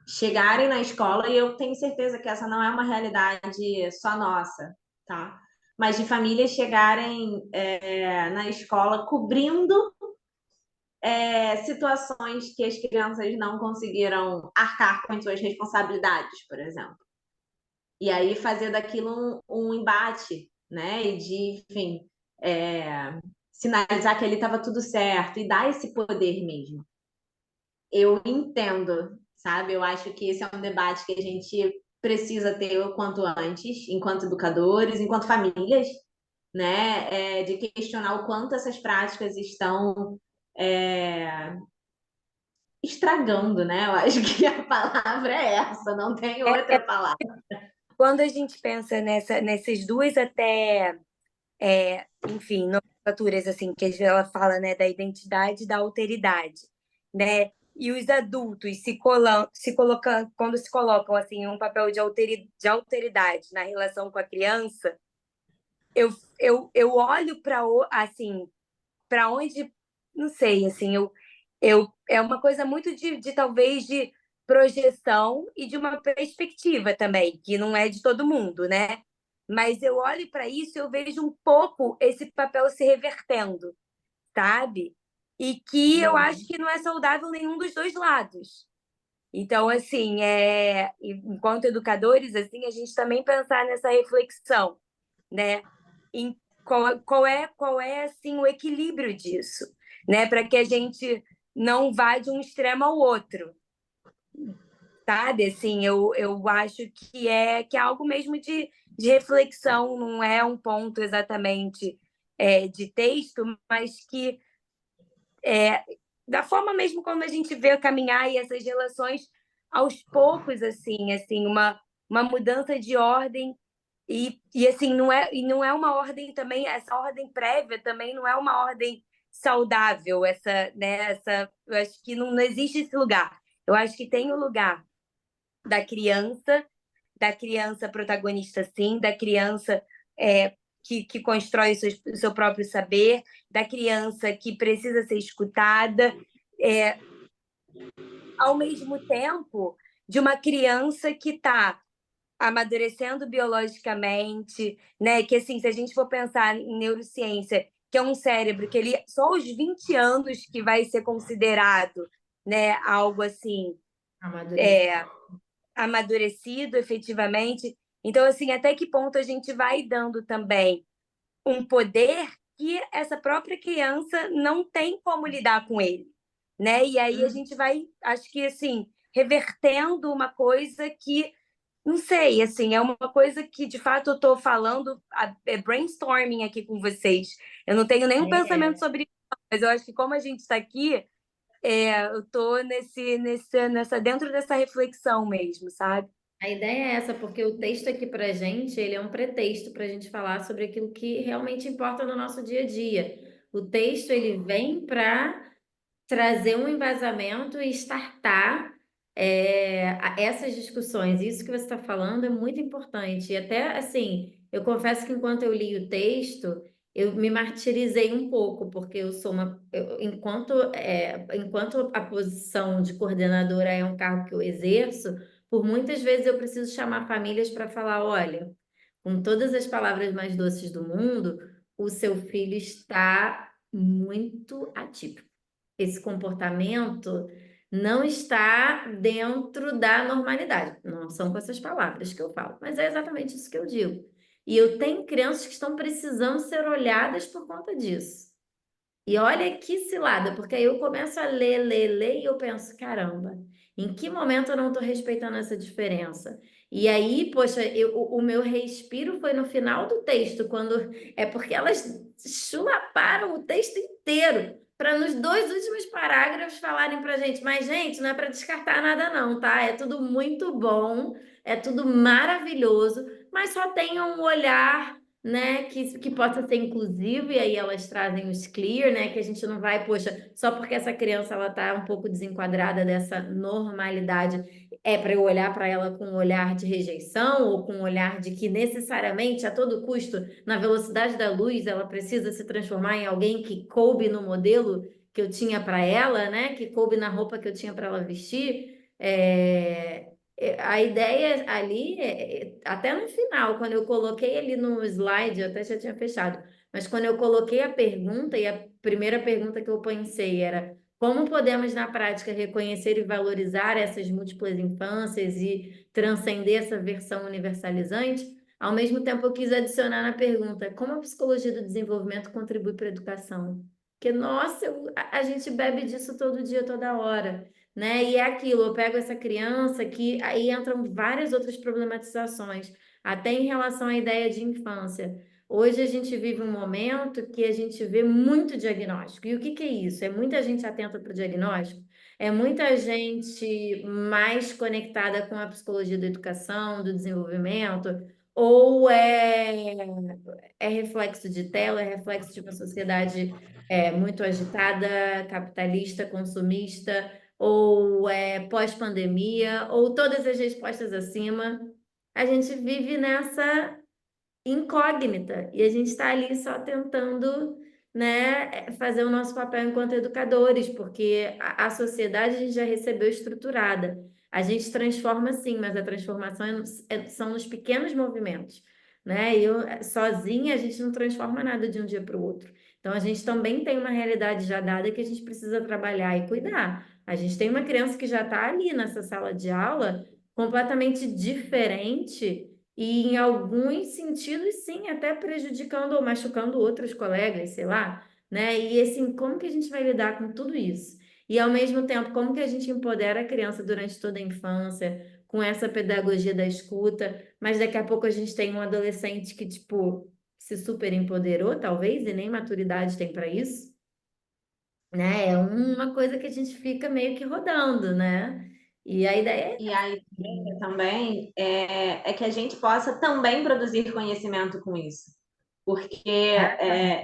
chegarem na escola, e eu tenho certeza que essa não é uma realidade só nossa, tá? Mas de famílias chegarem na escola cobrindo situações que as crianças não conseguiram arcar com as suas responsabilidades, por exemplo. E aí fazer daquilo um embate né? E de, enfim, sinalizar que ali estava tudo certo e dar esse poder mesmo. Eu entendo, sabe? Eu acho que esse é um debate que a gente precisa ter o quanto antes, enquanto educadores, enquanto famílias, né? De questionar o quanto essas práticas estão estragando, né? Eu acho que a palavra é essa, não tem É, outra palavra. quando a gente pensa nessas duas até, enfim, nomenclaturas, assim, que ela fala, né, da identidade e da alteridade, né? E os adultos se colocam, quando se colocam, assim, em um papel de alteridade na relação com a criança, eu olho para, assim, para onde, não sei, assim, é uma coisa muito de talvez de projeção e de uma perspectiva também, que não é de todo mundo, né? Mas eu olho para isso e eu vejo um pouco esse papel se revertendo, sabe? E que eu acho que não é saudável nenhum dos dois lados. Então, assim, enquanto educadores, assim, a gente também pensar nessa reflexão, né? Em qual é assim o equilíbrio disso, né? Para que a gente não vá de um extremo ao outro, sabe? Assim, eu acho que é algo mesmo de reflexão, não é um ponto exatamente de texto, mas que da forma mesmo como a gente vê caminhar e essas relações aos poucos, assim, uma mudança de ordem e assim, não é uma ordem também, essa ordem prévia também não é uma ordem saudável, eu acho que não existe esse lugar. Eu acho que tem o lugar da da criança protagonista, sim, da criança que constrói o seu próprio saber, da criança que precisa ser escutada, é, ao mesmo tempo de uma criança que está amadurecendo biologicamente, né? Que assim, se a gente for pensar em neurociência, que é um cérebro que ele só aos 20 anos que vai ser considerado, né, algo assim, Amadurecer. amadurecido efetivamente. Então, assim, até que ponto a gente vai dando também um poder que essa própria criança não tem como lidar com ele, né? E aí a gente vai, acho que assim, revertendo uma coisa que não sei, assim, é uma coisa que de fato eu estou falando, brainstorming aqui com vocês. Eu não tenho nenhum pensamento sobre isso, mas eu acho que como a gente está aqui, eu estou dentro dessa reflexão mesmo, sabe? A ideia é essa, porque o texto aqui para gente, ele é um pretexto para a gente falar sobre aquilo que realmente importa no nosso dia a dia. O texto, ele vem para trazer um embasamento e startar essas discussões. Isso que você está falando é muito importante. E até, assim, eu confesso que enquanto eu li o texto, eu me martirizei um pouco, porque eu sou enquanto a posição de coordenadora é um cargo que eu exerço, por muitas vezes eu preciso chamar famílias para falar, olha, com todas as palavras mais doces do mundo, o seu filho está muito atípico. Esse comportamento não está dentro da normalidade. Não são com essas palavras que eu falo, mas é exatamente isso que eu digo. E eu tenho crianças que estão precisando ser olhadas por conta disso. E olha que cilada, porque aí eu começo a ler, e eu penso, caramba, em que momento eu não estou respeitando essa diferença? E aí, poxa, o meu respiro foi no final do texto, quando é porque elas chulaparam o texto inteiro, para nos dois últimos parágrafos falarem para a gente, mas, gente, não é para descartar nada, não, tá? É tudo muito bom, é tudo maravilhoso, mas só tenham um olhar, né, que possa ser inclusivo, e aí elas trazem os clear, né, que a gente não vai, poxa, só porque essa criança ela tá um pouco desenquadrada dessa normalidade, é para eu olhar para ela com um olhar de rejeição ou com um olhar de que necessariamente a todo custo, na velocidade da luz, ela precisa se transformar em alguém que coube no modelo que eu tinha para ela, né, que coube na roupa que eu tinha para ela vestir. A ideia ali, até no final, quando eu coloquei ali no slide, eu até já tinha fechado, mas quando eu coloquei a pergunta, e a primeira pergunta que eu pensei era: como podemos, na prática, reconhecer e valorizar essas múltiplas infâncias e transcender essa versão universalizante? Ao mesmo tempo, eu quis adicionar na pergunta, como a psicologia do desenvolvimento contribui para a educação? Porque, nossa, a gente bebe disso todo dia, toda hora, né? E é aquilo, eu pego essa criança que aí entram várias outras problematizações, até em relação à ideia de infância. Hoje a gente vive um momento que a gente vê muito diagnóstico. E o que que é isso? É muita gente atenta para o diagnóstico? É muita gente mais conectada com a psicologia da educação, do desenvolvimento? Ou é reflexo de tela, é reflexo de uma sociedade muito agitada, capitalista, consumista, ou é pós-pandemia, ou todas as respostas acima? A gente vive nessa incógnita e a gente está ali só tentando, né, fazer o nosso papel enquanto educadores, porque a sociedade a gente já recebeu estruturada. A gente transforma sim, mas a transformação são nos pequenos movimentos, né? Sozinha a gente não transforma nada de um dia para o outro. Então a gente também tem uma realidade já dada que a gente precisa trabalhar e cuidar. A gente tem uma criança que já está ali nessa sala de aula completamente diferente e em alguns sentidos, sim, até prejudicando ou machucando outros colegas, sei lá, né? E assim, como que a gente vai lidar com tudo isso? E ao mesmo tempo, como que a gente empodera a criança durante toda a infância, com essa pedagogia da escuta, mas daqui a pouco a gente tem um adolescente que, tipo, se super empoderou, talvez, e nem maturidade tem para isso, né? É uma coisa que a gente fica meio que rodando, né? E a ideia é E a ideia também é que a gente possa também produzir conhecimento com isso. Porque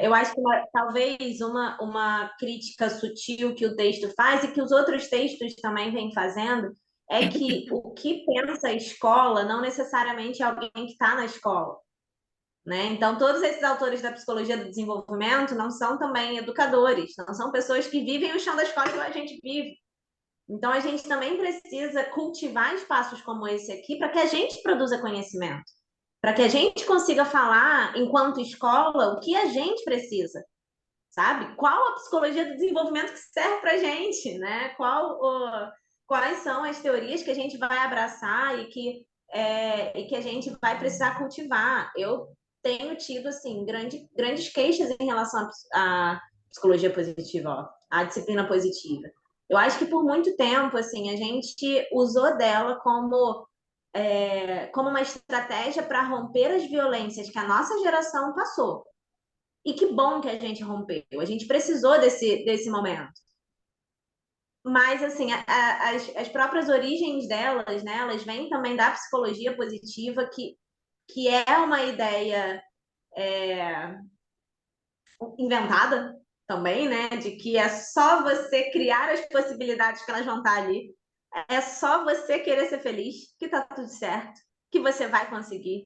eu acho que talvez uma crítica sutil que o texto faz e que os outros textos também vêm fazendo é que o que pensa a escola não necessariamente é alguém que está na escola. Né? Então, todos esses autores da psicologia do desenvolvimento não são também educadores, não são pessoas que vivem o chão da escola que a gente vive. Então, a gente também precisa cultivar espaços como esse aqui para que a gente produza conhecimento, para que a gente consiga falar, enquanto escola, o que a gente precisa, sabe? Qual a psicologia do desenvolvimento que serve para a gente, né? Quais são as teorias que a gente vai abraçar e que a gente vai precisar cultivar. Eu tenho tido, assim, grandes queixas em relação à psicologia positiva, ó, à disciplina positiva. Eu acho que por muito tempo, assim, a gente usou dela como uma estratégia para romper as violências que a nossa geração passou. E que bom que a gente rompeu. A gente precisou desse momento. Mas, assim, as próprias origens delas, né, elas vêm também da psicologia positiva, que é uma ideia inventada também, né, de que é só você criar as possibilidades que elas vão estar ali. É só você querer ser feliz, que tá tudo certo, que você vai conseguir.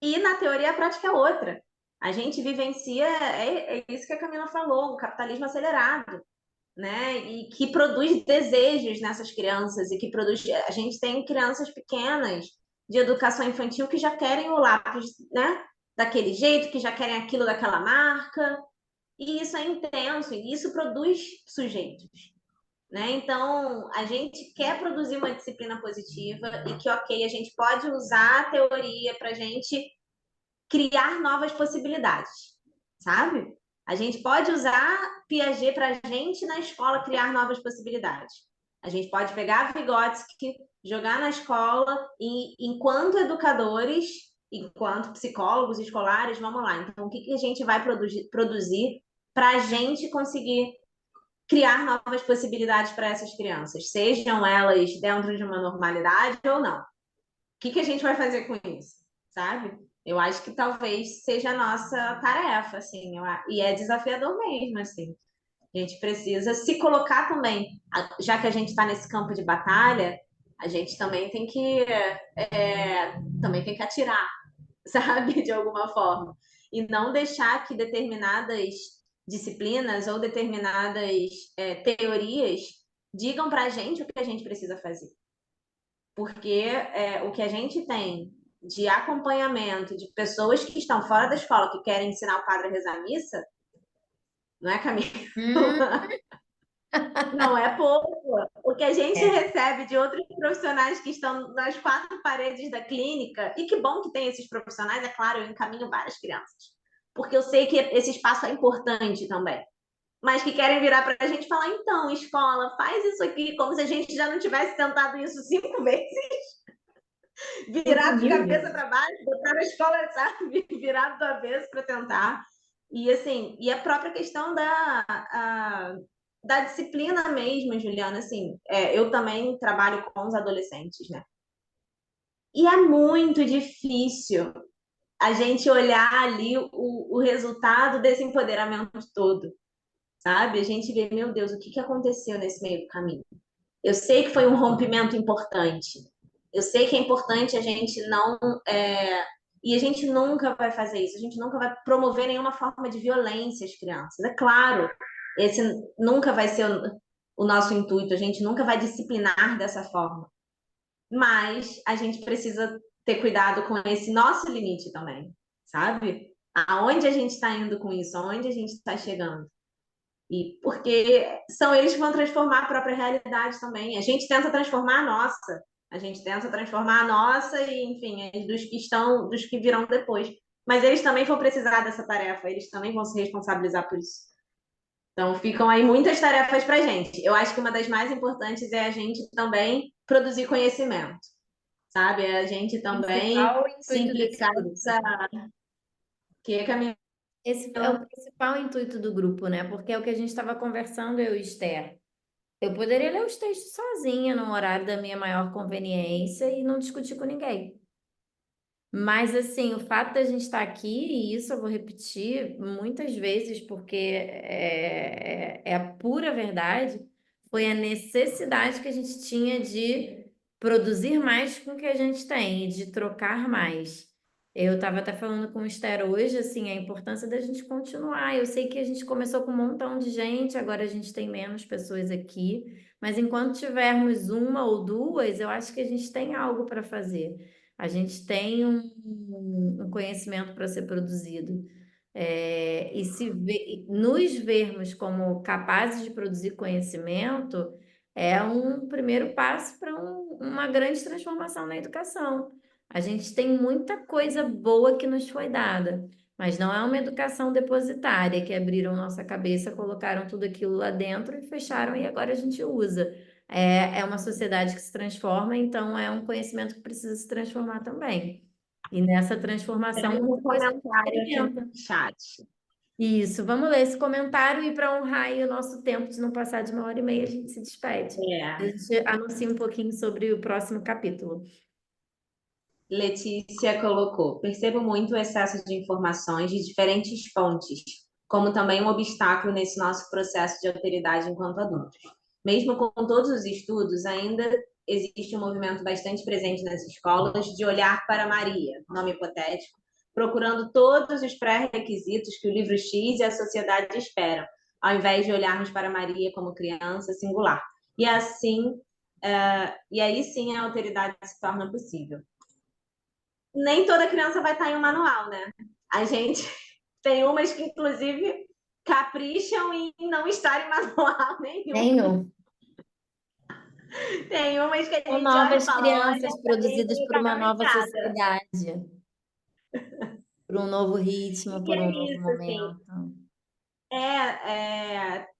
E na teoria a prática é outra. A gente vivencia, é isso que a Camila falou, um capitalismo acelerado, né? E que produz desejos nessas crianças e que produz. A gente tem crianças pequenas de educação infantil que já querem o lápis, né? Daquele jeito, que já querem aquilo daquela marca. E isso é intenso, e isso produz sujeitos. Né? Então, a gente quer produzir uma disciplina positiva e que, ok, a gente pode usar a teoria para a gente criar novas possibilidades, sabe? A gente pode usar Piaget para a gente na escola criar novas possibilidades. A gente pode pegar Vygotsky, jogar na escola e, enquanto educadores, enquanto psicólogos escolares, vamos lá. Então, o que a gente vai produzir para a gente conseguir criar novas possibilidades para essas crianças, sejam elas dentro de uma normalidade ou não? O que a gente vai fazer com isso, sabe? Eu acho que talvez seja a nossa tarefa, assim, e é desafiador mesmo, assim. A gente precisa se colocar também, já que a gente está nesse campo de batalha, a gente também também tem que atirar, sabe, de alguma forma, e não deixar que determinadas disciplinas ou determinadas teorias digam para a gente o que a gente precisa fazer, porque o que a gente tem de acompanhamento de pessoas que estão fora da escola, que querem ensinar o padre a rezar a missa, não é, Camila? Não é pouco. O que a gente recebe de outros profissionais que estão nas 4 paredes da clínica, e que bom que tem esses profissionais, é claro, eu encaminho várias crianças, porque eu sei que esse espaço é importante também. Mas que querem virar para a gente e falar, então, escola, faz isso aqui, como se a gente já não tivesse tentado isso 5 vezes, virado de cabeça para baixo, botar na escola, sabe? Virado do avesso para tentar. E assim, e a própria questão da disciplina mesmo, Juliana, assim, eu também trabalho com os adolescentes, né? E é muito difícil a gente olhar ali o resultado desse empoderamento todo, sabe? A gente vê, meu Deus, o que aconteceu nesse meio do caminho? Eu sei que foi um rompimento importante. Eu sei que é importante a gente não. E a gente nunca vai fazer isso, a gente nunca vai promover nenhuma forma de violência às crianças. É claro, esse nunca vai ser o nosso intuito, a gente nunca vai disciplinar dessa forma. Mas a gente precisa ter cuidado com esse nosso limite também, sabe? Aonde a gente está indo com isso, aonde a gente está chegando. E porque são eles que vão transformar a própria realidade também. A gente tenta transformar a nossa. A gente tenta transformar a nossa e, enfim, dos que virão depois. Mas eles também vão precisar dessa tarefa, eles também vão se responsabilizar por isso. Então, ficam aí muitas tarefas para a gente. Eu acho que uma das mais importantes é a gente também produzir conhecimento, sabe? É a gente também Principal se intuito desse implicar grupo. nessa... Que é caminho. Esse é o principal intuito do grupo, né? Porque é o que a gente estava conversando, eu e Esther. Eu poderia ler os textos sozinha no horário da minha maior conveniência e não discutir com ninguém. Mas, assim, o fato da gente estar aqui, e isso eu vou repetir muitas vezes, porque é a pura verdade, foi a necessidade que a gente tinha de produzir mais com o que a gente tem, e de trocar mais. Eu estava até falando com o Esther hoje, assim, a importância da gente continuar. Eu sei que a gente começou com um montão de gente, agora a gente tem menos pessoas aqui, mas enquanto tivermos uma ou duas, eu acho que a gente tem algo para fazer. A gente tem um conhecimento para ser produzido. E nos vermos como capazes de produzir conhecimento é um primeiro passo para uma grande transformação na educação. A gente tem muita coisa boa que nos foi dada, mas não é uma educação depositária que abriram nossa cabeça, colocaram tudo aquilo lá dentro e fecharam e agora a gente usa. É uma sociedade que se transforma, então é um conhecimento que precisa se transformar também. E nessa transformação, Temos um muita coisa a gente comentário aqui experimenta. no chat. Isso, vamos ler esse comentário e para honrar aí o nosso tempo de não passar de 1h30, a gente se despede. A gente anuncia um pouquinho sobre o próximo capítulo. Letícia colocou: percebo muito o excesso de informações de diferentes fontes, como também um obstáculo nesse nosso processo de alteridade enquanto adultos. Mesmo com todos os estudos, ainda existe um movimento bastante presente nas escolas de olhar para Maria, nome hipotético, procurando todos os pré-requisitos que o livro X e a sociedade esperam, ao invés de olharmos para Maria como criança singular. E assim, e aí sim a alteridade se torna possível. Nem toda criança vai estar em um manual, né? A gente tem umas que, inclusive, capricham em não estar em manual nenhum. Nenhum. Tem umas que a gente São olha e novas fala, crianças olha, produzidas por uma nova caprichada. sociedade, por um novo ritmo, por um novo Isso, assim, momento.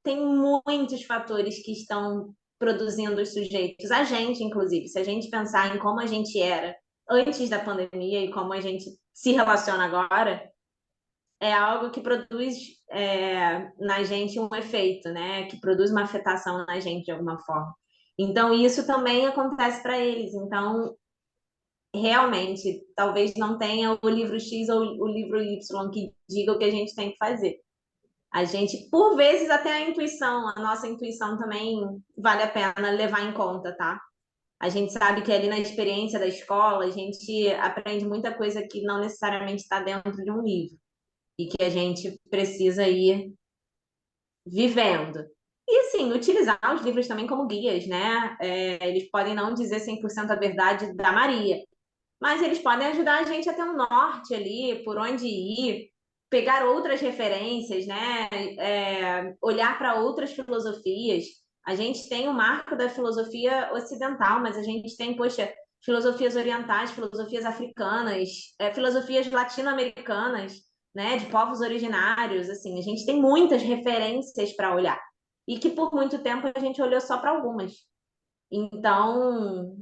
tem muitos fatores que estão produzindo os sujeitos. A gente, inclusive, se a gente pensar em como a gente era antes da pandemia e como a gente se relaciona agora, é algo que produz na gente um efeito, né? Que produz uma afetação na gente de alguma forma. Então, isso também acontece para eles. Então, realmente, talvez não tenha o livro X ou o livro Y que diga o que a gente tem que fazer. A gente, por vezes, até a nossa intuição também vale a pena levar em conta, tá? A gente sabe que ali na experiência da escola, a gente aprende muita coisa que não necessariamente está dentro de um livro e que a gente precisa ir vivendo. E, assim, utilizar os livros também como guias, né? Eles podem não dizer 100% a verdade da Maria, mas eles podem ajudar a gente a ter um norte ali, por onde ir, pegar outras referências, né? Olhar para outras filosofias. A gente tem o marco da filosofia ocidental, mas a gente tem, poxa, filosofias orientais, filosofias africanas, filosofias latino-americanas, né, de povos originários, assim, a gente tem muitas referências para olhar. E que por muito tempo a gente olhou só para algumas. Então,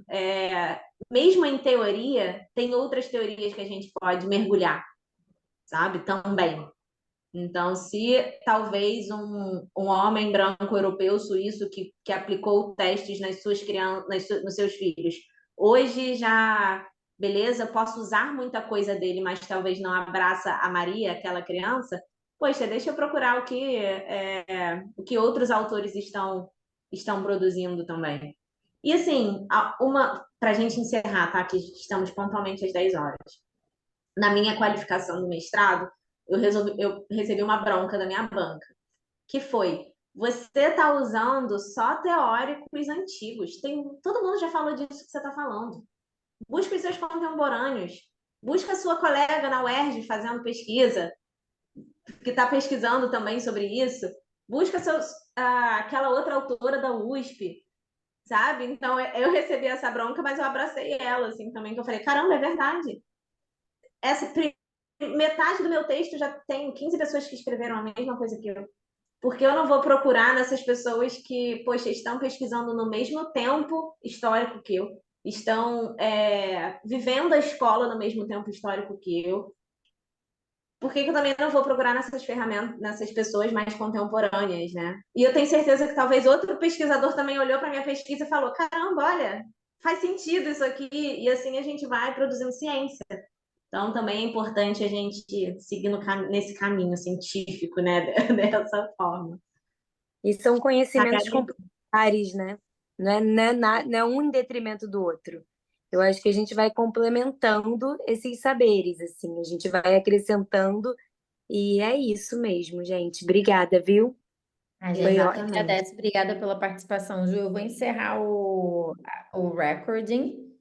mesmo em teoria, tem outras teorias que a gente pode mergulhar, sabe? Também. Então, se talvez um homem branco europeu suíço que aplicou testes nas suas crianças, nos seus filhos, hoje já, beleza, posso usar muita coisa dele, mas talvez não abraça a Maria, aquela criança. Poxa, deixa eu procurar o que outros autores estão produzindo também. E assim, para a gente encerrar, tá? Que estamos pontualmente às 10 horas. Na minha qualificação do mestrado, eu recebi uma bronca da minha banca, que foi: você está usando só teóricos antigos. Todo mundo já falou disso que você está falando. Busca os seus contemporâneos. Busca a sua colega na UERJ fazendo pesquisa, que está pesquisando também sobre isso. Busca aquela outra autora da USP, sabe? Então, eu recebi essa bronca, mas eu abracei ela, assim, também, que eu falei, caramba, é verdade. Metade do meu texto já tem 15 pessoas que escreveram a mesma coisa que eu. Porque eu não vou procurar nessas pessoas que, poxa, estão pesquisando no mesmo tempo histórico que eu, estão vivendo a escola no mesmo tempo histórico que eu. Por que eu também não vou procurar nessas ferramentas, nessas pessoas mais contemporâneas, né? E eu tenho certeza que talvez outro pesquisador também olhou para minha pesquisa e falou: caramba, olha, faz sentido isso aqui, e assim a gente vai produzindo ciência. Então, também é importante a gente seguir nesse caminho científico, né? Dessa forma. E são conhecimentos Agradeço. complementares, né? Não é um em detrimento do outro. Eu acho que a gente vai complementando esses saberes, assim, a gente vai acrescentando, e é isso mesmo, gente. Obrigada, viu? A gente Foi agradece. Obrigada pela participação, Ju. Eu vou encerrar o recording.